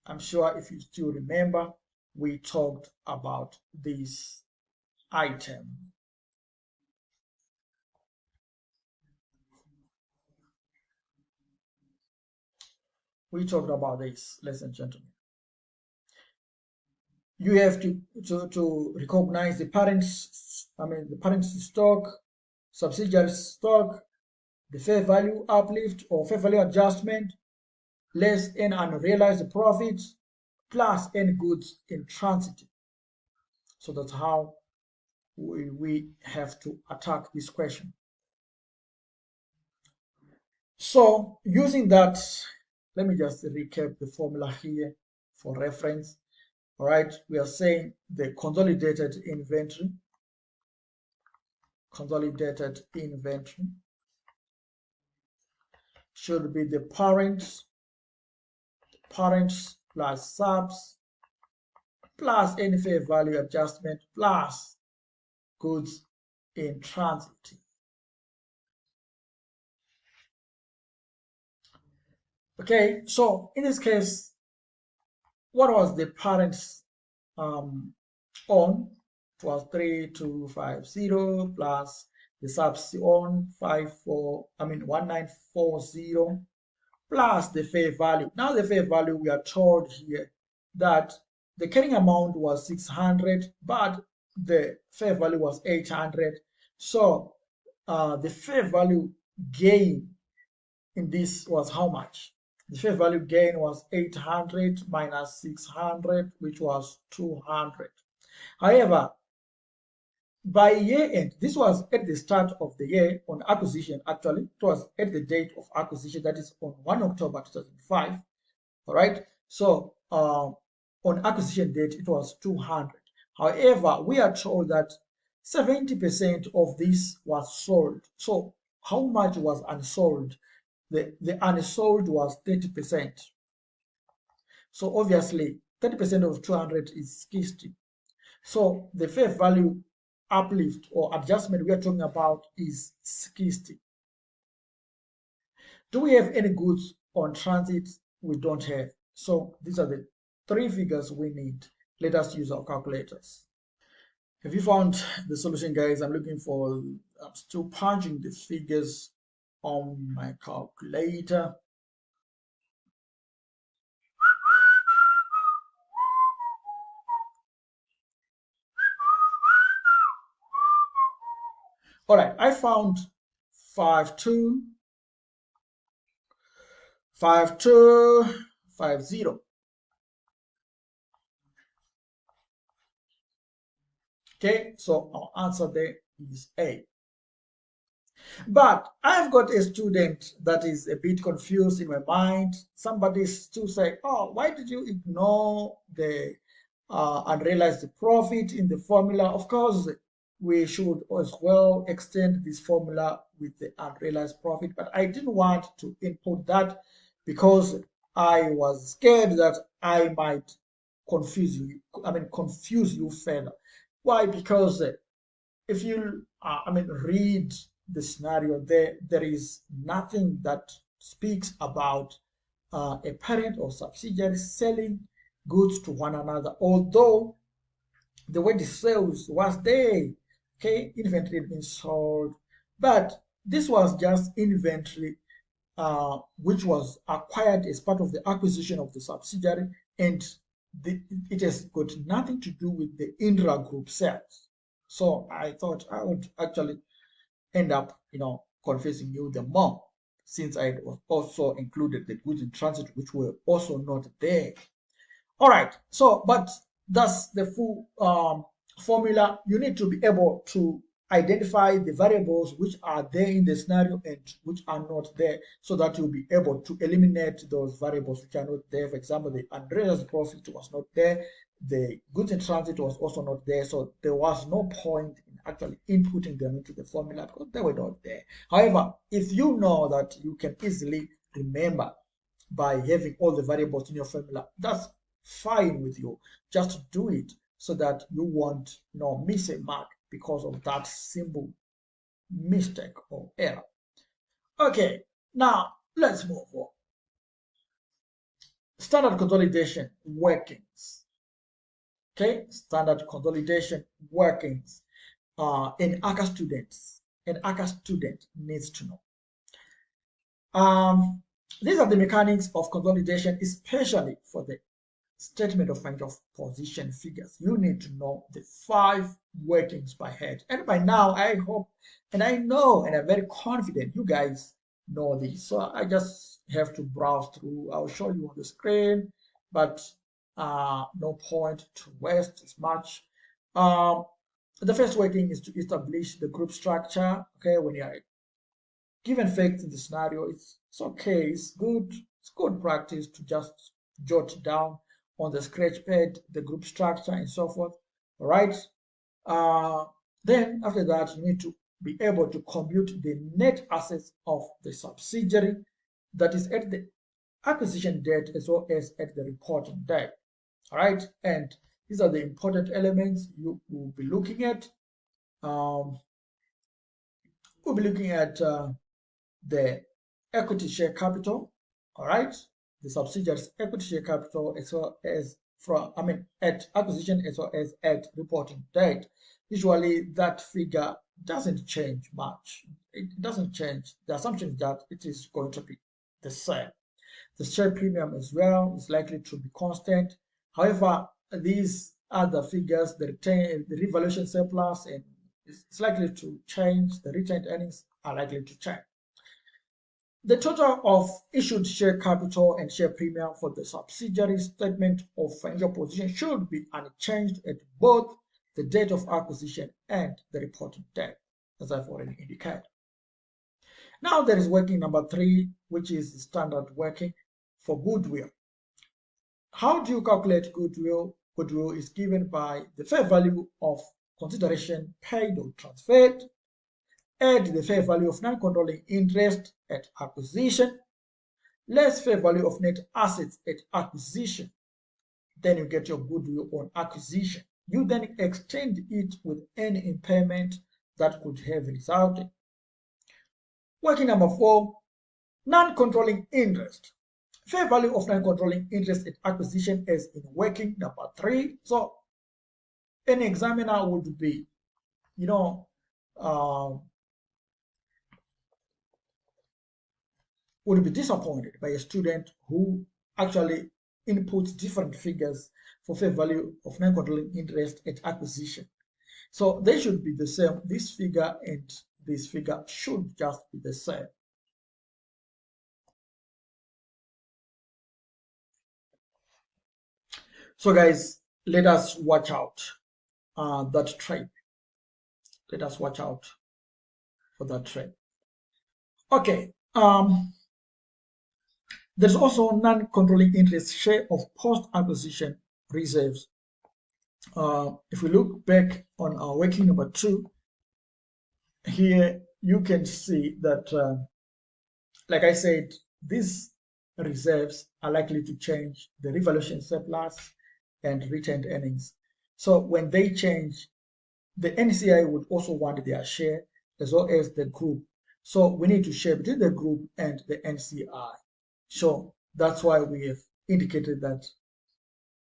A: I'm sure if you still remember, we talked about this item. We talked about this, ladies and gentlemen. You have to recognize the parents, the parents stock, subsidiary stock, the fair value uplift or fair value adjustment, less any unrealized profit, plus any goods in transit. So that's how we have to attack this question. So using that, let me just recap the formula here for reference. All right, we are saying the consolidated inventory should be the parents plus subs plus any fair value adjustment plus goods in transit. Okay, so in this case, what was the parents on? It was 3250 plus the subs on 1940 plus the fair value. Now the fair value, we are told here that the carrying amount was 600, but the fair value was 800. So the fair value gain in this was how much? The fair value gain was 800 minus 600, which was 200. However, by year end, this was at the start of the year on acquisition, actually. It was at the date of acquisition, that is on 1 October 2005. All right. So on acquisition date, it was 200. However, we are told that 70% of this was sold. So how much was unsold? The unsold was 30%. So obviously, 30% of 200 is 60. So the fair value uplift or adjustment we are talking about is 60. Do we have any goods on transit? We don't have. So these are the three figures we need. Let us use our calculators. Have you found the solution, guys? I'm still punching the figures on my calculator. All right, I found 5250. Okay, so our answer there is A. But I've got a student that is a bit confused in my mind. Somebody still say, oh, why did you ignore the unrealized profit in the formula? Of course, we should as well extend this formula with the unrealized profit, but I didn't want to input that because I was scared that I might confuse you further. Why? Because if you read the scenario, there is nothing that speaks about a parent or subsidiary selling goods to one another, although the word sales was there. Okay, inventory being sold, but this was just inventory which was acquired as part of the acquisition of the subsidiary, and it has got nothing to do with the intra-group sales. So I thought I would actually end up, confusing you the more, since I also included the goods in transit, which were also not there. All right. So, but that's the full formula. You need to be able to identify the variables which are there in the scenario and which are not there, so that you'll be able to eliminate those variables which are not there. For example, the unrealized profit was not there, the goods in transit was also not there, so there was no point in actually inputting them into the formula because they were not there. However, if you know that you can easily remember by having all the variables in your formula, that's fine with you. Just do it so that you won't miss a mark because of that simple mistake or error. Okay, now let's move on. Standard consolidation workings. Okay, standard consolidation workings. An ACCA student needs to know. These are the mechanics of consolidation, especially for the statement of financial position figures. You need to know the 5 workings by head. And by now, I hope, and I know, and I'm very confident you guys know this. So I just have to browse through. I'll show you on the screen, but no point to waste as much. The first working is to establish the group structure. Okay, when you are given facts in the scenario, it's okay, it's good practice to just jot down on the scratch pad the group structure and so forth. All right. Uh, then after that, you need to be able to compute the net assets of the subsidiary that is at the acquisition date as well as at the reporting date. All right. And these are the important elements you will be looking at. We'll be looking at the equity share capital, all right, the subsidiary's equity share capital as well as at acquisition as well as at reporting date. Usually that figure doesn't change much. It doesn't change. The assumption is that it is going to be the same. The share premium as well is likely to be constant. However, these other figures, the revaluation surplus, and it's likely to change. The retained earnings are likely to change. The total of issued share capital and share premium for the subsidiary statement of financial position should be unchanged at both the date of acquisition and the reporting date, as I've already indicated. Now there is working number 3, which is standard working for goodwill. How do you calculate goodwill? Goodwill is given by the fair value of consideration paid or transferred, add the fair value of non-controlling interest at acquisition, less fair value of net assets at acquisition. Then you get your goodwill on acquisition. You then extend it with any impairment that could have resulted. Working number 4, non-controlling interest. Fair value of non-controlling interest at acquisition as in working number 3. So an examiner would be, would be disappointed by a student who actually inputs different figures for fair value of non-controlling interest at acquisition. So they should be the same. This figure and this figure should just be the same. So guys, let us watch out. that trade. Let us watch out for that trade. Okay. There's also non-controlling interest share of post-acquisition reserves. If we look back on our working number 2, here you can see that, like I said, these reserves are likely to change the revaluation surplus and retained earnings. So when they change, the NCI would also want their share as well as the group. So we need to share between the group and the NCI. So that's why we have indicated that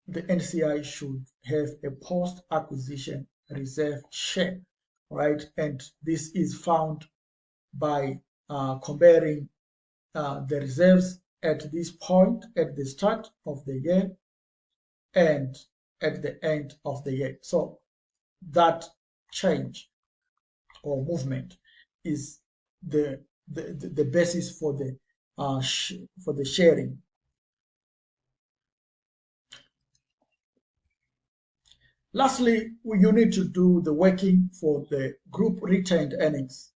A: the NCI should have a post-acquisition reserve share, right? And this is found by comparing the reserves at this point at the start of the year and at the end of the year. So that change or movement is the basis for the sharing. Lastly, you need to do the working for the group retained earnings.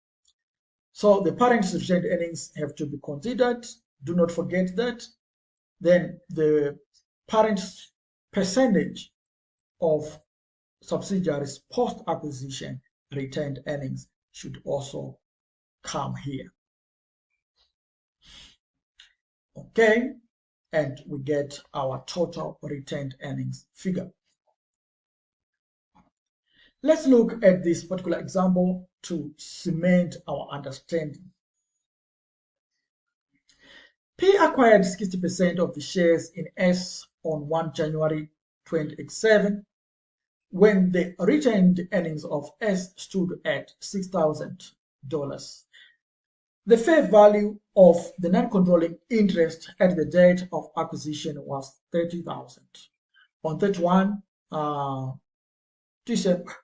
A: So the parent's retained earnings have to be considered. Do not forget that. Then the parent's percentage of subsidiaries post-acquisition retained earnings should also come here. Okay, and we get our total retained earnings figure. Let's look at this particular example to cement our understanding. P acquired 60% of the shares in S on 1 January 2087 when the retained earnings of S stood at $6,000. The fair value of the non-controlling interest at the date of acquisition was $30,000. On 31 December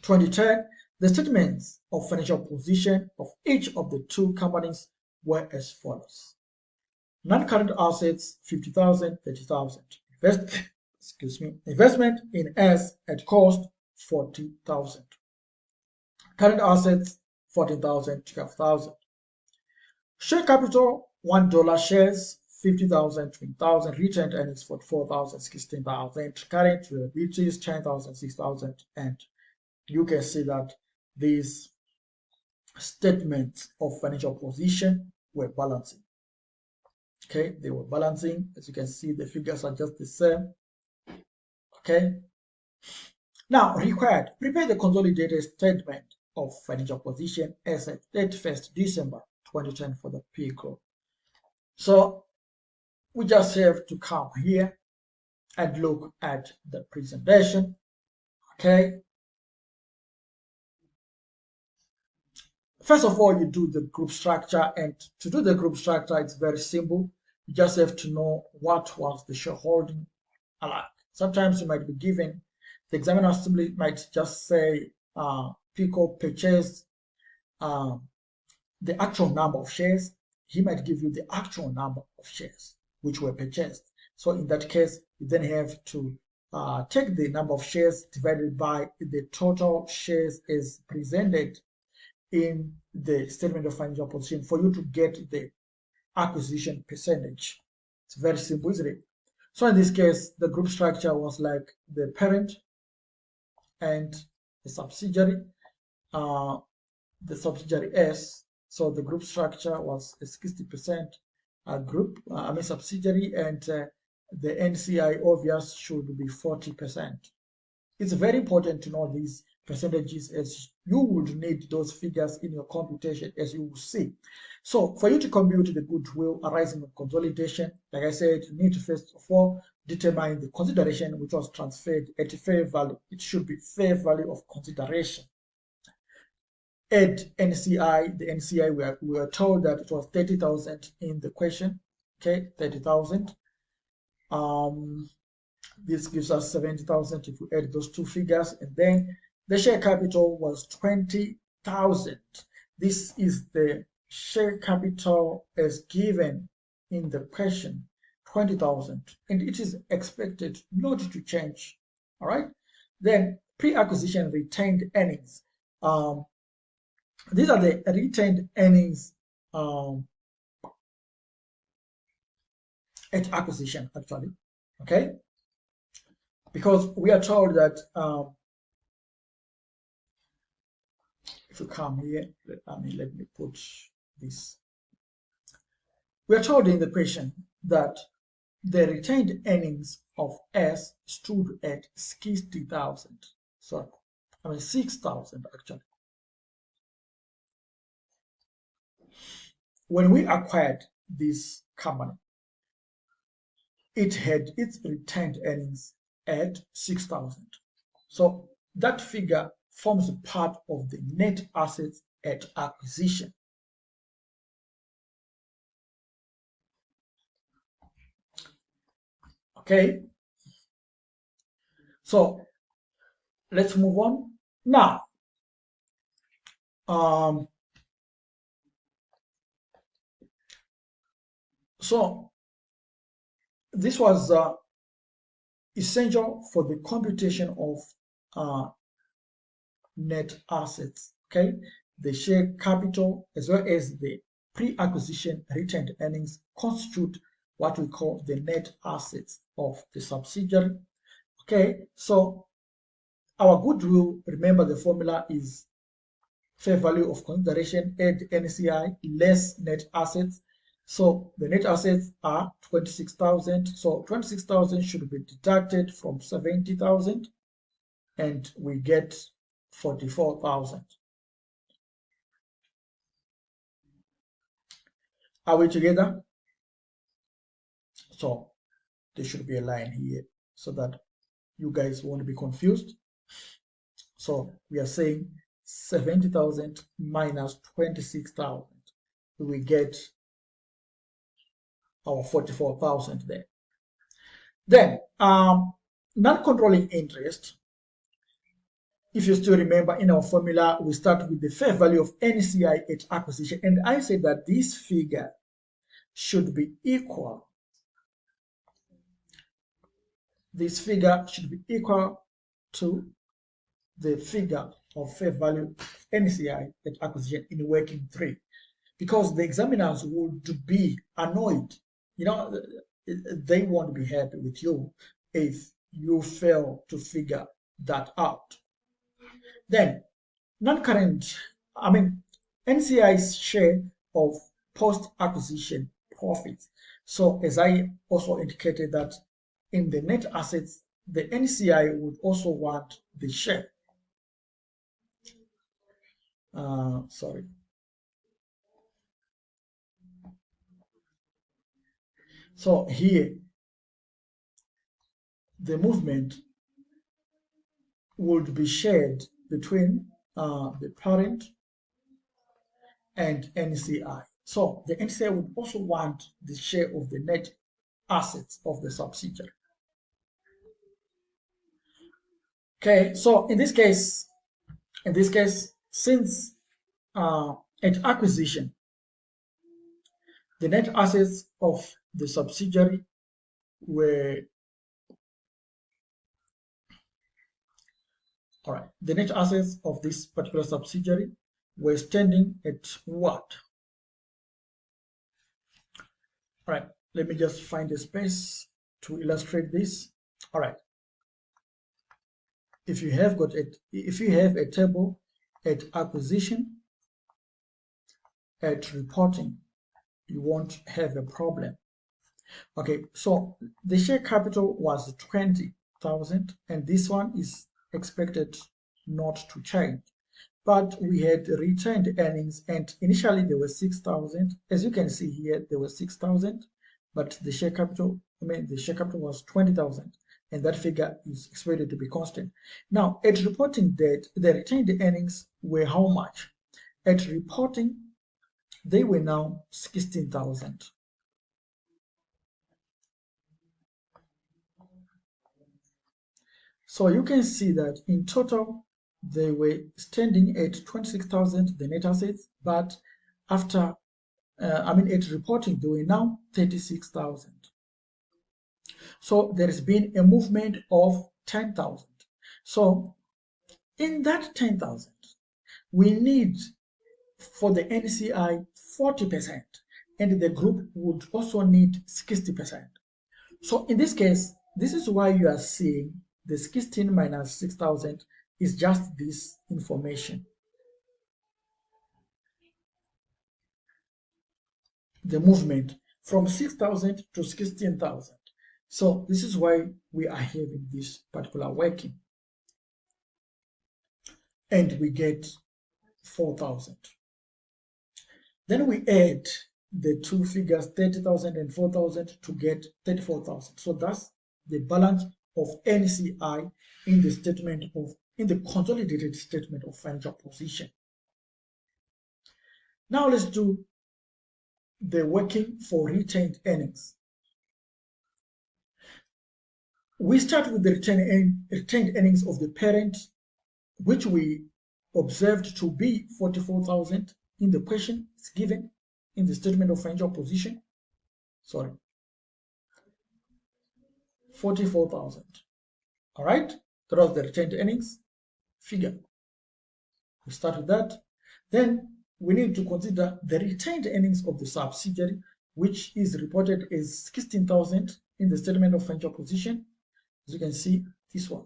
A: 2010, the statements of financial position of each of the two companies were as follows. Non-current assets, $50,000, $30,000. Investment in S at cost, $40,000. Current assets, $14,000, $12,000. Share capital, $1 shares, $50,000, $20,000. Retained earnings, $44,000, $16,000. Current liabilities, $10,000, $6,000. And you can see that these statements of financial position were balancing. Okay, they were balancing. As you can see, the figures are just the same. Okay. Now, required, prepare the consolidated statement of financial position as at 31st December 2010 for the P group. So we just have to come here and look at the presentation. Okay. First of all, you do the group structure, and to do the group structure, it's very simple. You just have to know what was the shareholding alike. Sometimes you might be given, the examiner simply might just say PICO purchased the actual number of shares. He might give you the actual number of shares which were purchased. So in that case, you then have to take the number of shares divided by the total shares as presented in the statement of financial position for you to get the acquisition percentage. It's very simple, isn't it? So in this case, the group structure was like the parent and the subsidiary S. So the group structure was a 60% group, subsidiary, and the NCI obvious should be 40%. It's very important to know these percentages, as you would need those figures in your computation, as you will see. So for you to compute the goodwill arising from consolidation, like I said, you need to first of all determine the consideration which was transferred at fair value. It should be fair value of consideration. Add NCI. The NCI, we were told that it was 30,000 in the question. Okay, 30,000. This gives us 70,000 if we add those two figures, and then the share capital was 20,000. This is the share capital as given in the question, 20,000, and it is expected not to change All right. Then pre-acquisition retained earnings. These are the retained earnings at acquisition, actually. Okay. Because we are told that if you come here, let me put this. We are told in the question that the retained earnings of S stood at 60,000. Sorry, 6,000 actually. When we acquired this company, it had its retained earnings at 6,000. So that figure forms part of the net assets at acquisition. Okay, so let's move on now. So this was essential for the computation of net assets. Okay, the share capital as well as the pre-acquisition retained earnings constitute what we call the net assets of the subsidiary. Okay, so our goodwill, remember the formula is fair value of consideration add NCI less net assets. So the net assets are 26,000. So 26,000 should be deducted from 70,000 and we get 44,000. Are we together? So there should be a line here so that you guys won't be confused. So we are saying 70,000 minus 26,000. We get our 44,000 there. Then non-controlling interest. If you still remember in our formula, we start with the fair value of NCI at acquisition. And I said that this figure should be equal. This figure should be equal to the figure of fair value of NCI at acquisition in working 3. Because the examiners would be annoyed. You know, they won't be happy with you if you fail to figure that out. Then, non-current, NCI's share of post-acquisition profits. So, as I also indicated that in the net assets, the NCI would also want the share. Sorry. So here, the movement would be shared between the parent and NCI. So the NCI would also want the share of the net assets of the subsidiary. Okay, so in this case, since at acquisition, the net assets of the subsidiary were the net assets of this particular subsidiary were standing at what? All right, let me just find a space to illustrate this. All right. If you have a table at acquisition, at reporting, you won't have a problem. Okay, so the share capital was 20,000 and this one is expected not to change. But we had retained earnings and initially there were 6,000. As you can see here, there were 6,000, but the share capital, the share capital was 20,000 and that figure is expected to be constant. Now, at reporting date, the retained earnings were how much? At reporting, they were now 16,000. So you can see that in total, they were standing at 26,000, the net assets, but after, at reporting, they were now 36,000. So there has been a movement of 10,000. So in that 10,000, we need for the NCI 40%, and the group would also need 60%. So in this case, this is why you are seeing the 16 minus 6,000 is just this information. The movement from 6,000 to 16,000. So this is why we are having this particular working. And we get 4,000. Then we add the two figures, 30,000 and 4,000, to get 34,000. So that's the balance of NCI in the consolidated statement of financial position. Now let's do the working for retained earnings. We start with the retained earnings of the parent, which we observed to be 44,000 in the question. It's given in the statement of financial position. Sorry, 44,000. All right, that was the retained earnings figure. We start with that. Then we need to consider the retained earnings of the subsidiary, which is reported as 16,000 in the statement of financial position. As you can see, this one.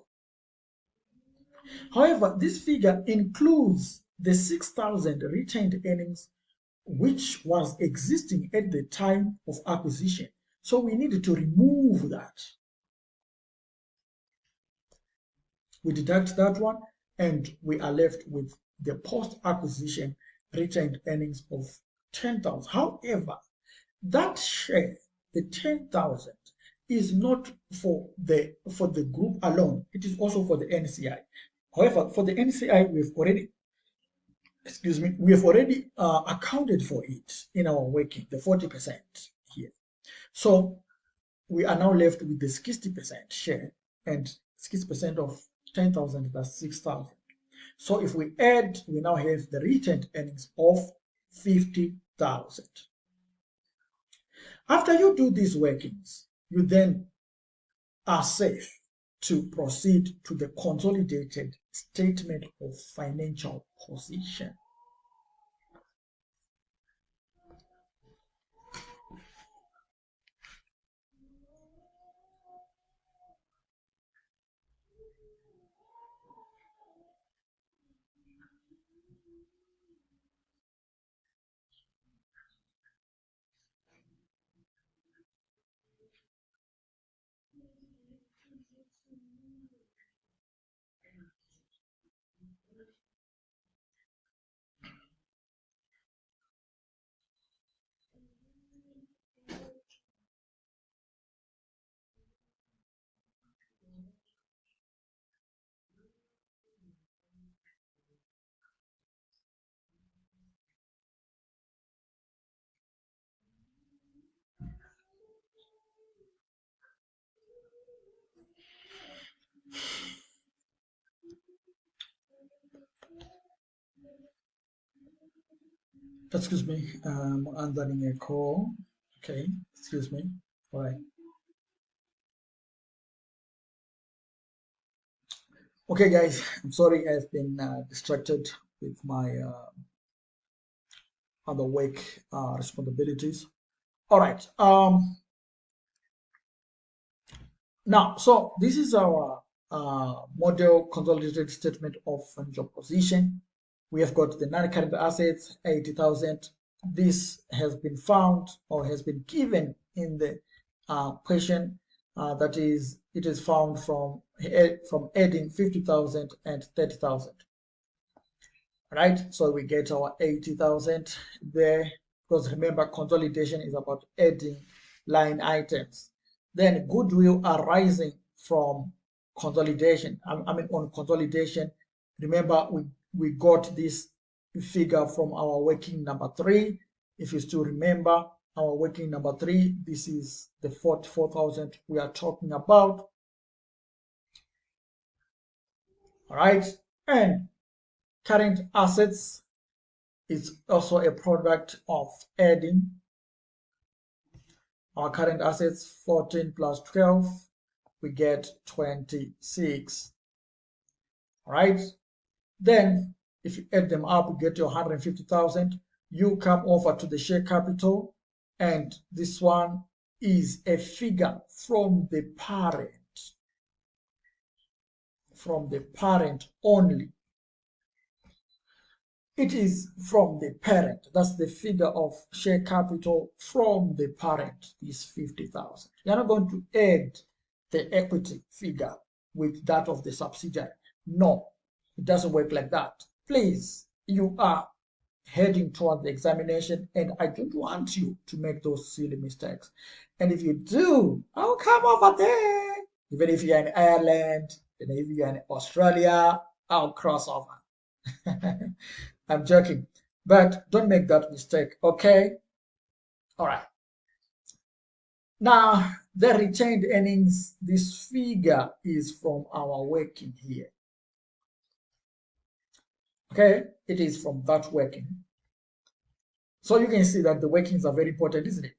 A: However, this figure includes the 6,000 retained earnings, which was existing at the time of acquisition. So we needed to remove that. We deduct that one, and we are left with the post-acquisition retained earnings of 10,000. However, that share, the 10,000, is not for the group alone. It is also for the NCI. However, for the NCI, we have already accounted for it in our working, the 40% here. So we are now left with the 60% share, and 60% of 10,000, that's 6,000. So if we add, we now have the retained earnings of 50,000. After you do these workings, you then are safe to proceed to the consolidated statement of financial position. Excuse me, I'm answering a call. Okay, excuse me. All right. Okay, guys, I'm sorry I've been distracted with my other work responsibilities. All right. Now, so this is our model consolidated statement of financial position. We have got the non-current assets, 80,000. This has been found or has been given in the question. That is, it is found from adding 50,000 and 30,000. Right? So we get our 80,000 there, because remember, consolidation is about adding line items. Then goodwill arising from consolidation. I mean, on consolidation, remember we got this figure from our working number 3. If you still remember our working number 3, this is the 44,000 we are talking about. All right, and current assets is also a product of adding our current assets. 14 plus 12, we get 26. All right. Then if you add them up, you get your 150,000. You come over to the share capital, and this one is a figure from the parent only. It is from the parent. That's the figure of share capital from the parent is 50,000. You're not going to add the equity figure with that of the subsidiary. No, it doesn't work like that. Please, you are heading toward the examination, and I don't want you to make those silly mistakes. And if you do, I'll come over there. Even if you're in Ireland, and if you're in Australia, I'll cross over. I'm joking, but don't make that mistake, okay? All right. Now, the retained earnings, this figure is from our working here. Okay, it is from that working. So you can see that the workings are very important, isn't it?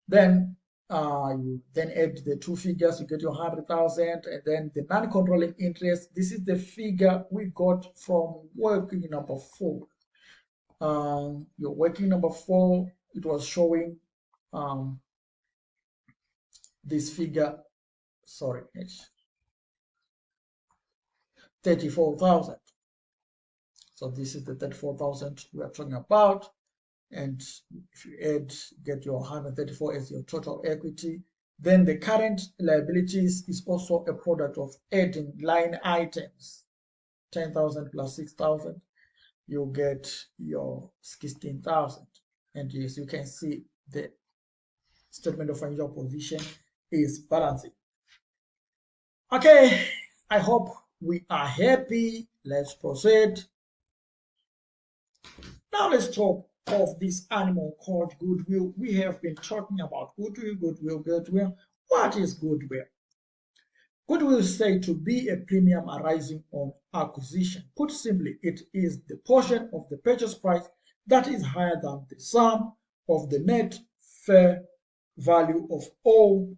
A: Then you then add the two figures, you get your 100,000, and then the non-controlling interest. This is the figure we got from working number 4. Your working number 4, it was showing this figure, sorry, 34,000. So this is the 34,000 we are talking about. And if you add, get your 134 as your total equity. Then the current liabilities is also a product of adding line items. 10,000 plus 6,000, you get your 16,000. And as you can see, the statement of financial position is balancing. Okay, I hope we are happy. Let's proceed. Now let's talk of this animal called goodwill. We have been talking about goodwill. What is goodwill? Goodwill is said to be a premium arising on acquisition. Put simply, it is the portion of the purchase price that is higher than the sum of the net fair value of all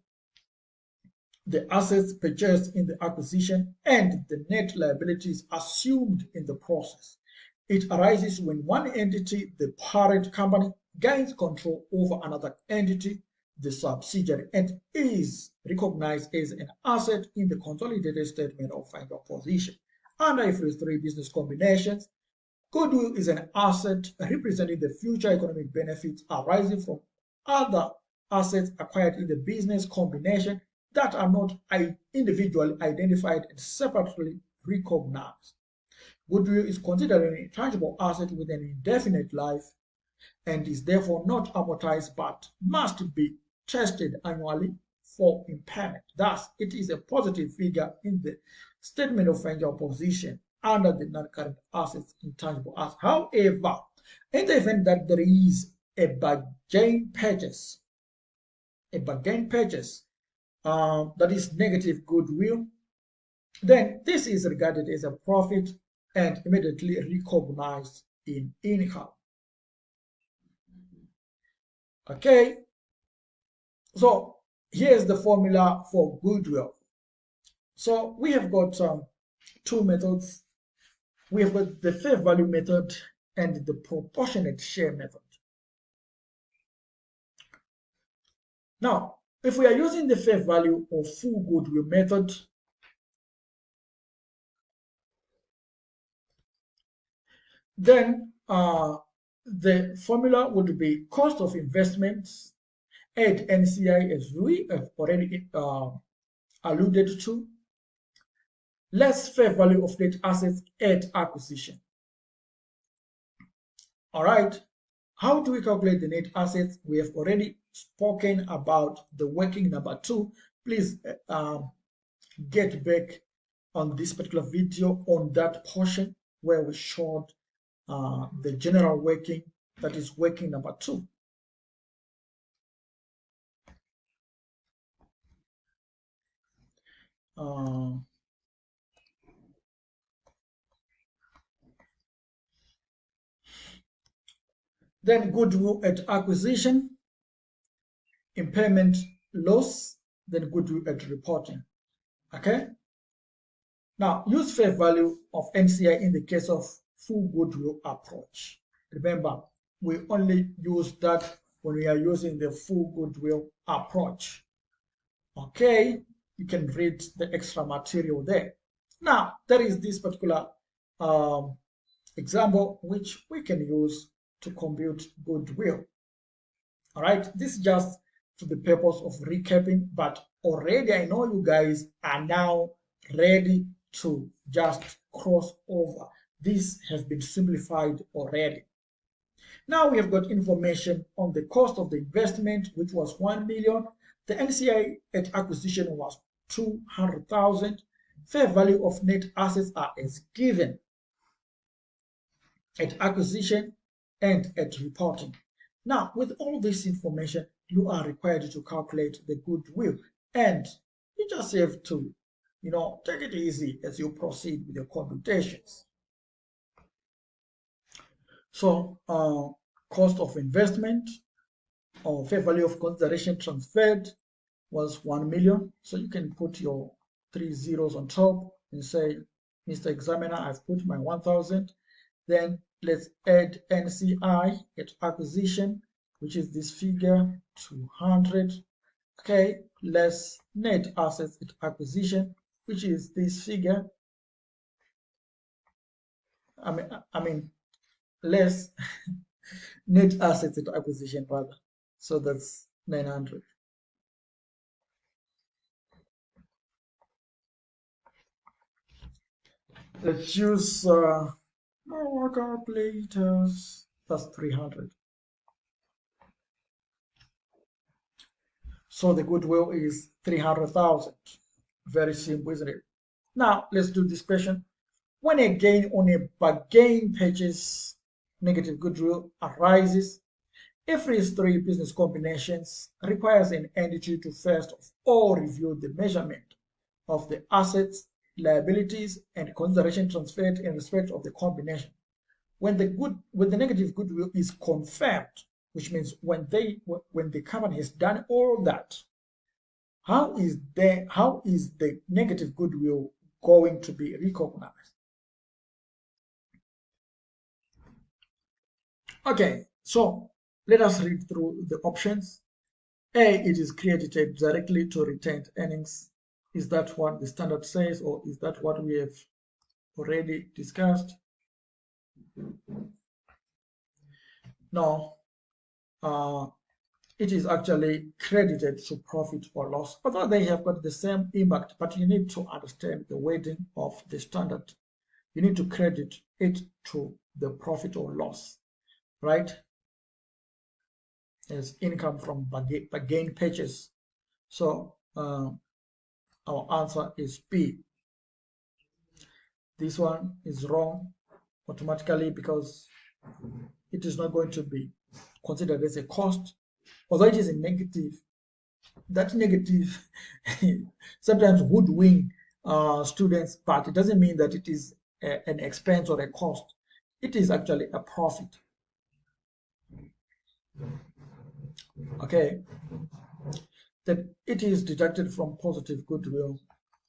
A: the assets purchased in the acquisition and the net liabilities assumed in the process. It arises when one entity, the parent company, gains control over another entity, the subsidiary, and is recognized as an asset in the consolidated statement of financial position. Under IFRS 3 business combinations, goodwill is an asset representing the future economic benefits arising from other assets acquired in the business combination that are not individually identified and separately recognized. Goodwill is considered an intangible asset with an indefinite life and is therefore not amortized but must be tested annually for impairment. Thus, it is a positive figure in the statement of financial position under the non-current assets, intangible assets. However, in the event that there is a bargain purchase, that is negative goodwill, then this is regarded as a profit and immediately recognized in income. Okay, so here's the formula for goodwill. So we have got two methods. We have got the fair value method and the proportionate share method. Now, if we are using the fair value or full goodwill method, then the formula would be cost of investments, add NCI as we have already alluded to, less fair value of net assets at acquisition. All right, how do we calculate the net assets? We have already spoken about the working number 2. Please get back on this particular video on that portion where we showed the general working, that is working number 2. Then goodwill at acquisition, impairment loss, then goodwill at reporting. Okay. Now, use fair value of NCI in the case of full goodwill approach. Remember, we only use that when we are using the full goodwill approach. Okay, you can read the extra material there. Now, there is this particular example which we can use to compute goodwill. All right, this is just for the purpose of recapping, but already I know you guys are now ready to just cross over. This has been simplified already. Now we have got information on the cost of the investment, which was 1 million. The NCI at acquisition was 200,000. Fair value of net assets are as given at acquisition and at reporting. Now, with all this information, you are required to calculate the goodwill, and you just have to, take it easy as you proceed with your computations. So, cost of investment or fair value of consideration transferred was 1 million. So you can put your 3 zeros on top and say, Mr. Examiner, I've put my 1,000. Then let's add NCI at acquisition, which is this figure, 200. Okay, less net assets at acquisition, which is this figure. I mean, less net assets at acquisition rather. So that's 900. Let's use our calculators. That's 300. So the goodwill is 300,000. Very simple, isn't it? Now let's do this question. When a gain on a bargain purchase negative goodwill arises, IFRS 3 business combinations requires an entity to first of all review the measurement of the assets, liabilities, and consideration transferred in respect of the combination. When the negative goodwill is confirmed, which means when the company has done all that, how is the negative goodwill going to be recognized? Okay, so let us read through the options. A, it is credited directly to retained earnings. Is that what the standard says, or is that what we have already discussed? No, it is actually credited to profit or loss, although they have got the same impact, but you need to understand the weighting of the standard. You need to credit it to the profit or loss, right? As income from bargain purchase. So our answer is B. This one is wrong automatically because it is not going to be considered as a cost, although it is a negative. That negative sometimes would win students, but it doesn't mean that it is an expense or a cost. It is actually a profit. Okay, that it is deducted from positive goodwill.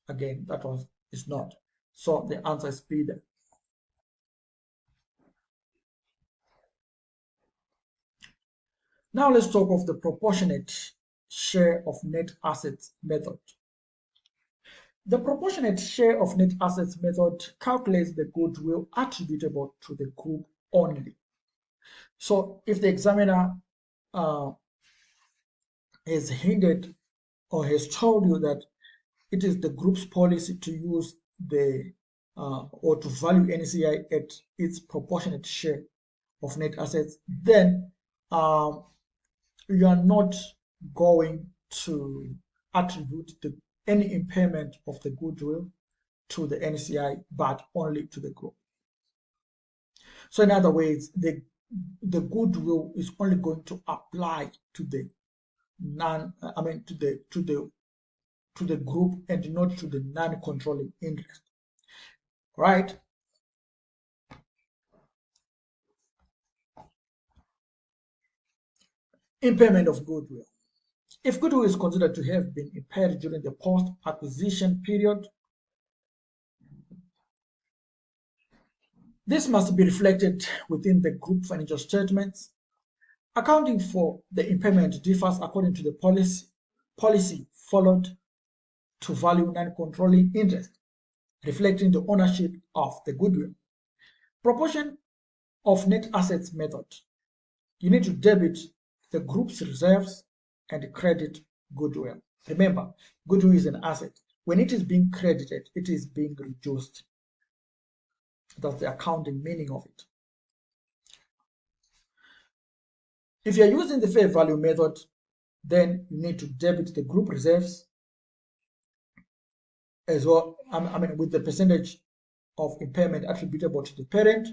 A: Again, that was is not. So the answer is B then. Now let's talk of the proportionate share of net assets method. The proportionate share of net assets method calculates the goodwill attributable to the group only. So if the examiner has hinted or has told you that it is the group's policy to use the or to value NCI at its proportionate share of net assets, then you are not going to attribute any impairment of the goodwill to the NCI, but only to the group. So in other words, the goodwill is only going to apply to the to the group and not to the non-controlling interest. Right? Impairment of goodwill. If goodwill is considered to have been impaired during the post-acquisition period, This must be reflected within the group financial statements. Accounting for the impairment differs according to the policy followed to value non-controlling interest, reflecting the ownership of the goodwill. Proportion of net assets method. You need to debit the group's reserves and credit goodwill. Remember, goodwill is an asset. When it is being credited, it is being reduced. That's the accounting meaning of it. If you're using the fair value method, then you need to debit the group reserves as well, with the percentage of impairment attributable to the parent,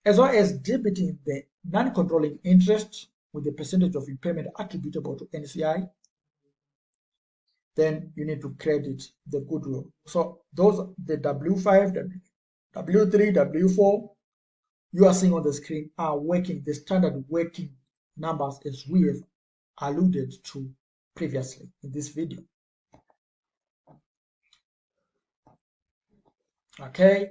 A: as well as debiting the non-controlling interest with the percentage of impairment attributable to NCI. Then you need to credit the goodwill. So those, the W5, W3, W4, you are seeing on the screen are working, the standard working numbers as we have alluded to previously in this video. Okay,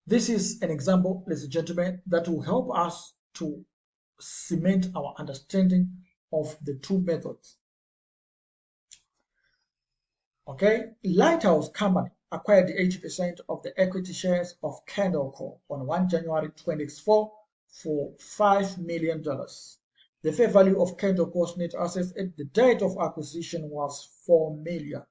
A: this is an example, ladies and gentlemen, that will help us to cement our understanding of the two methods. Okay, Lighthouse Company acquired 80% of the equity shares of Kendall Co. on 1 January 2024 for $5 million. The fair value of Kendall Co.'s net assets at the date of acquisition was $4 million.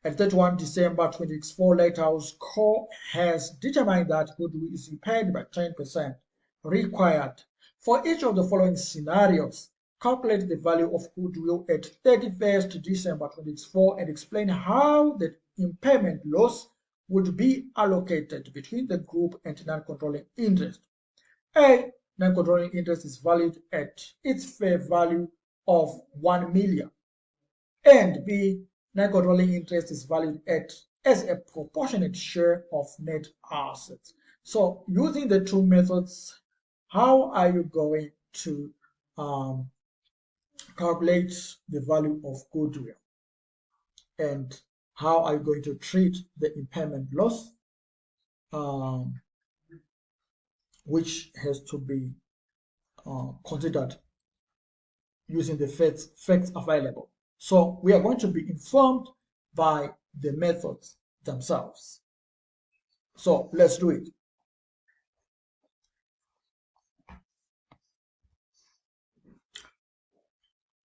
A: At 31 December 2024, Lighthouse Co. has determined that goodwill is impaired by 10% required. For each of the following scenarios, calculate the value of goodwill at 31st December 2024 and explain how the impairment loss would be allocated between the group and non-controlling interest. A. Non-controlling interest is valued at its fair value of $1 million. And B. Non-controlling interest is valued as a proportionate share of net assets. So using the two methods, how are you going to calculate the value of goodwill? And how are you going to treat the impairment loss, which has to be considered using the facts available? So we are going to be informed by the methods themselves. So let's do it.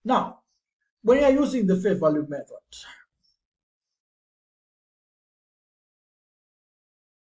A: Now, when you are using the fair value method,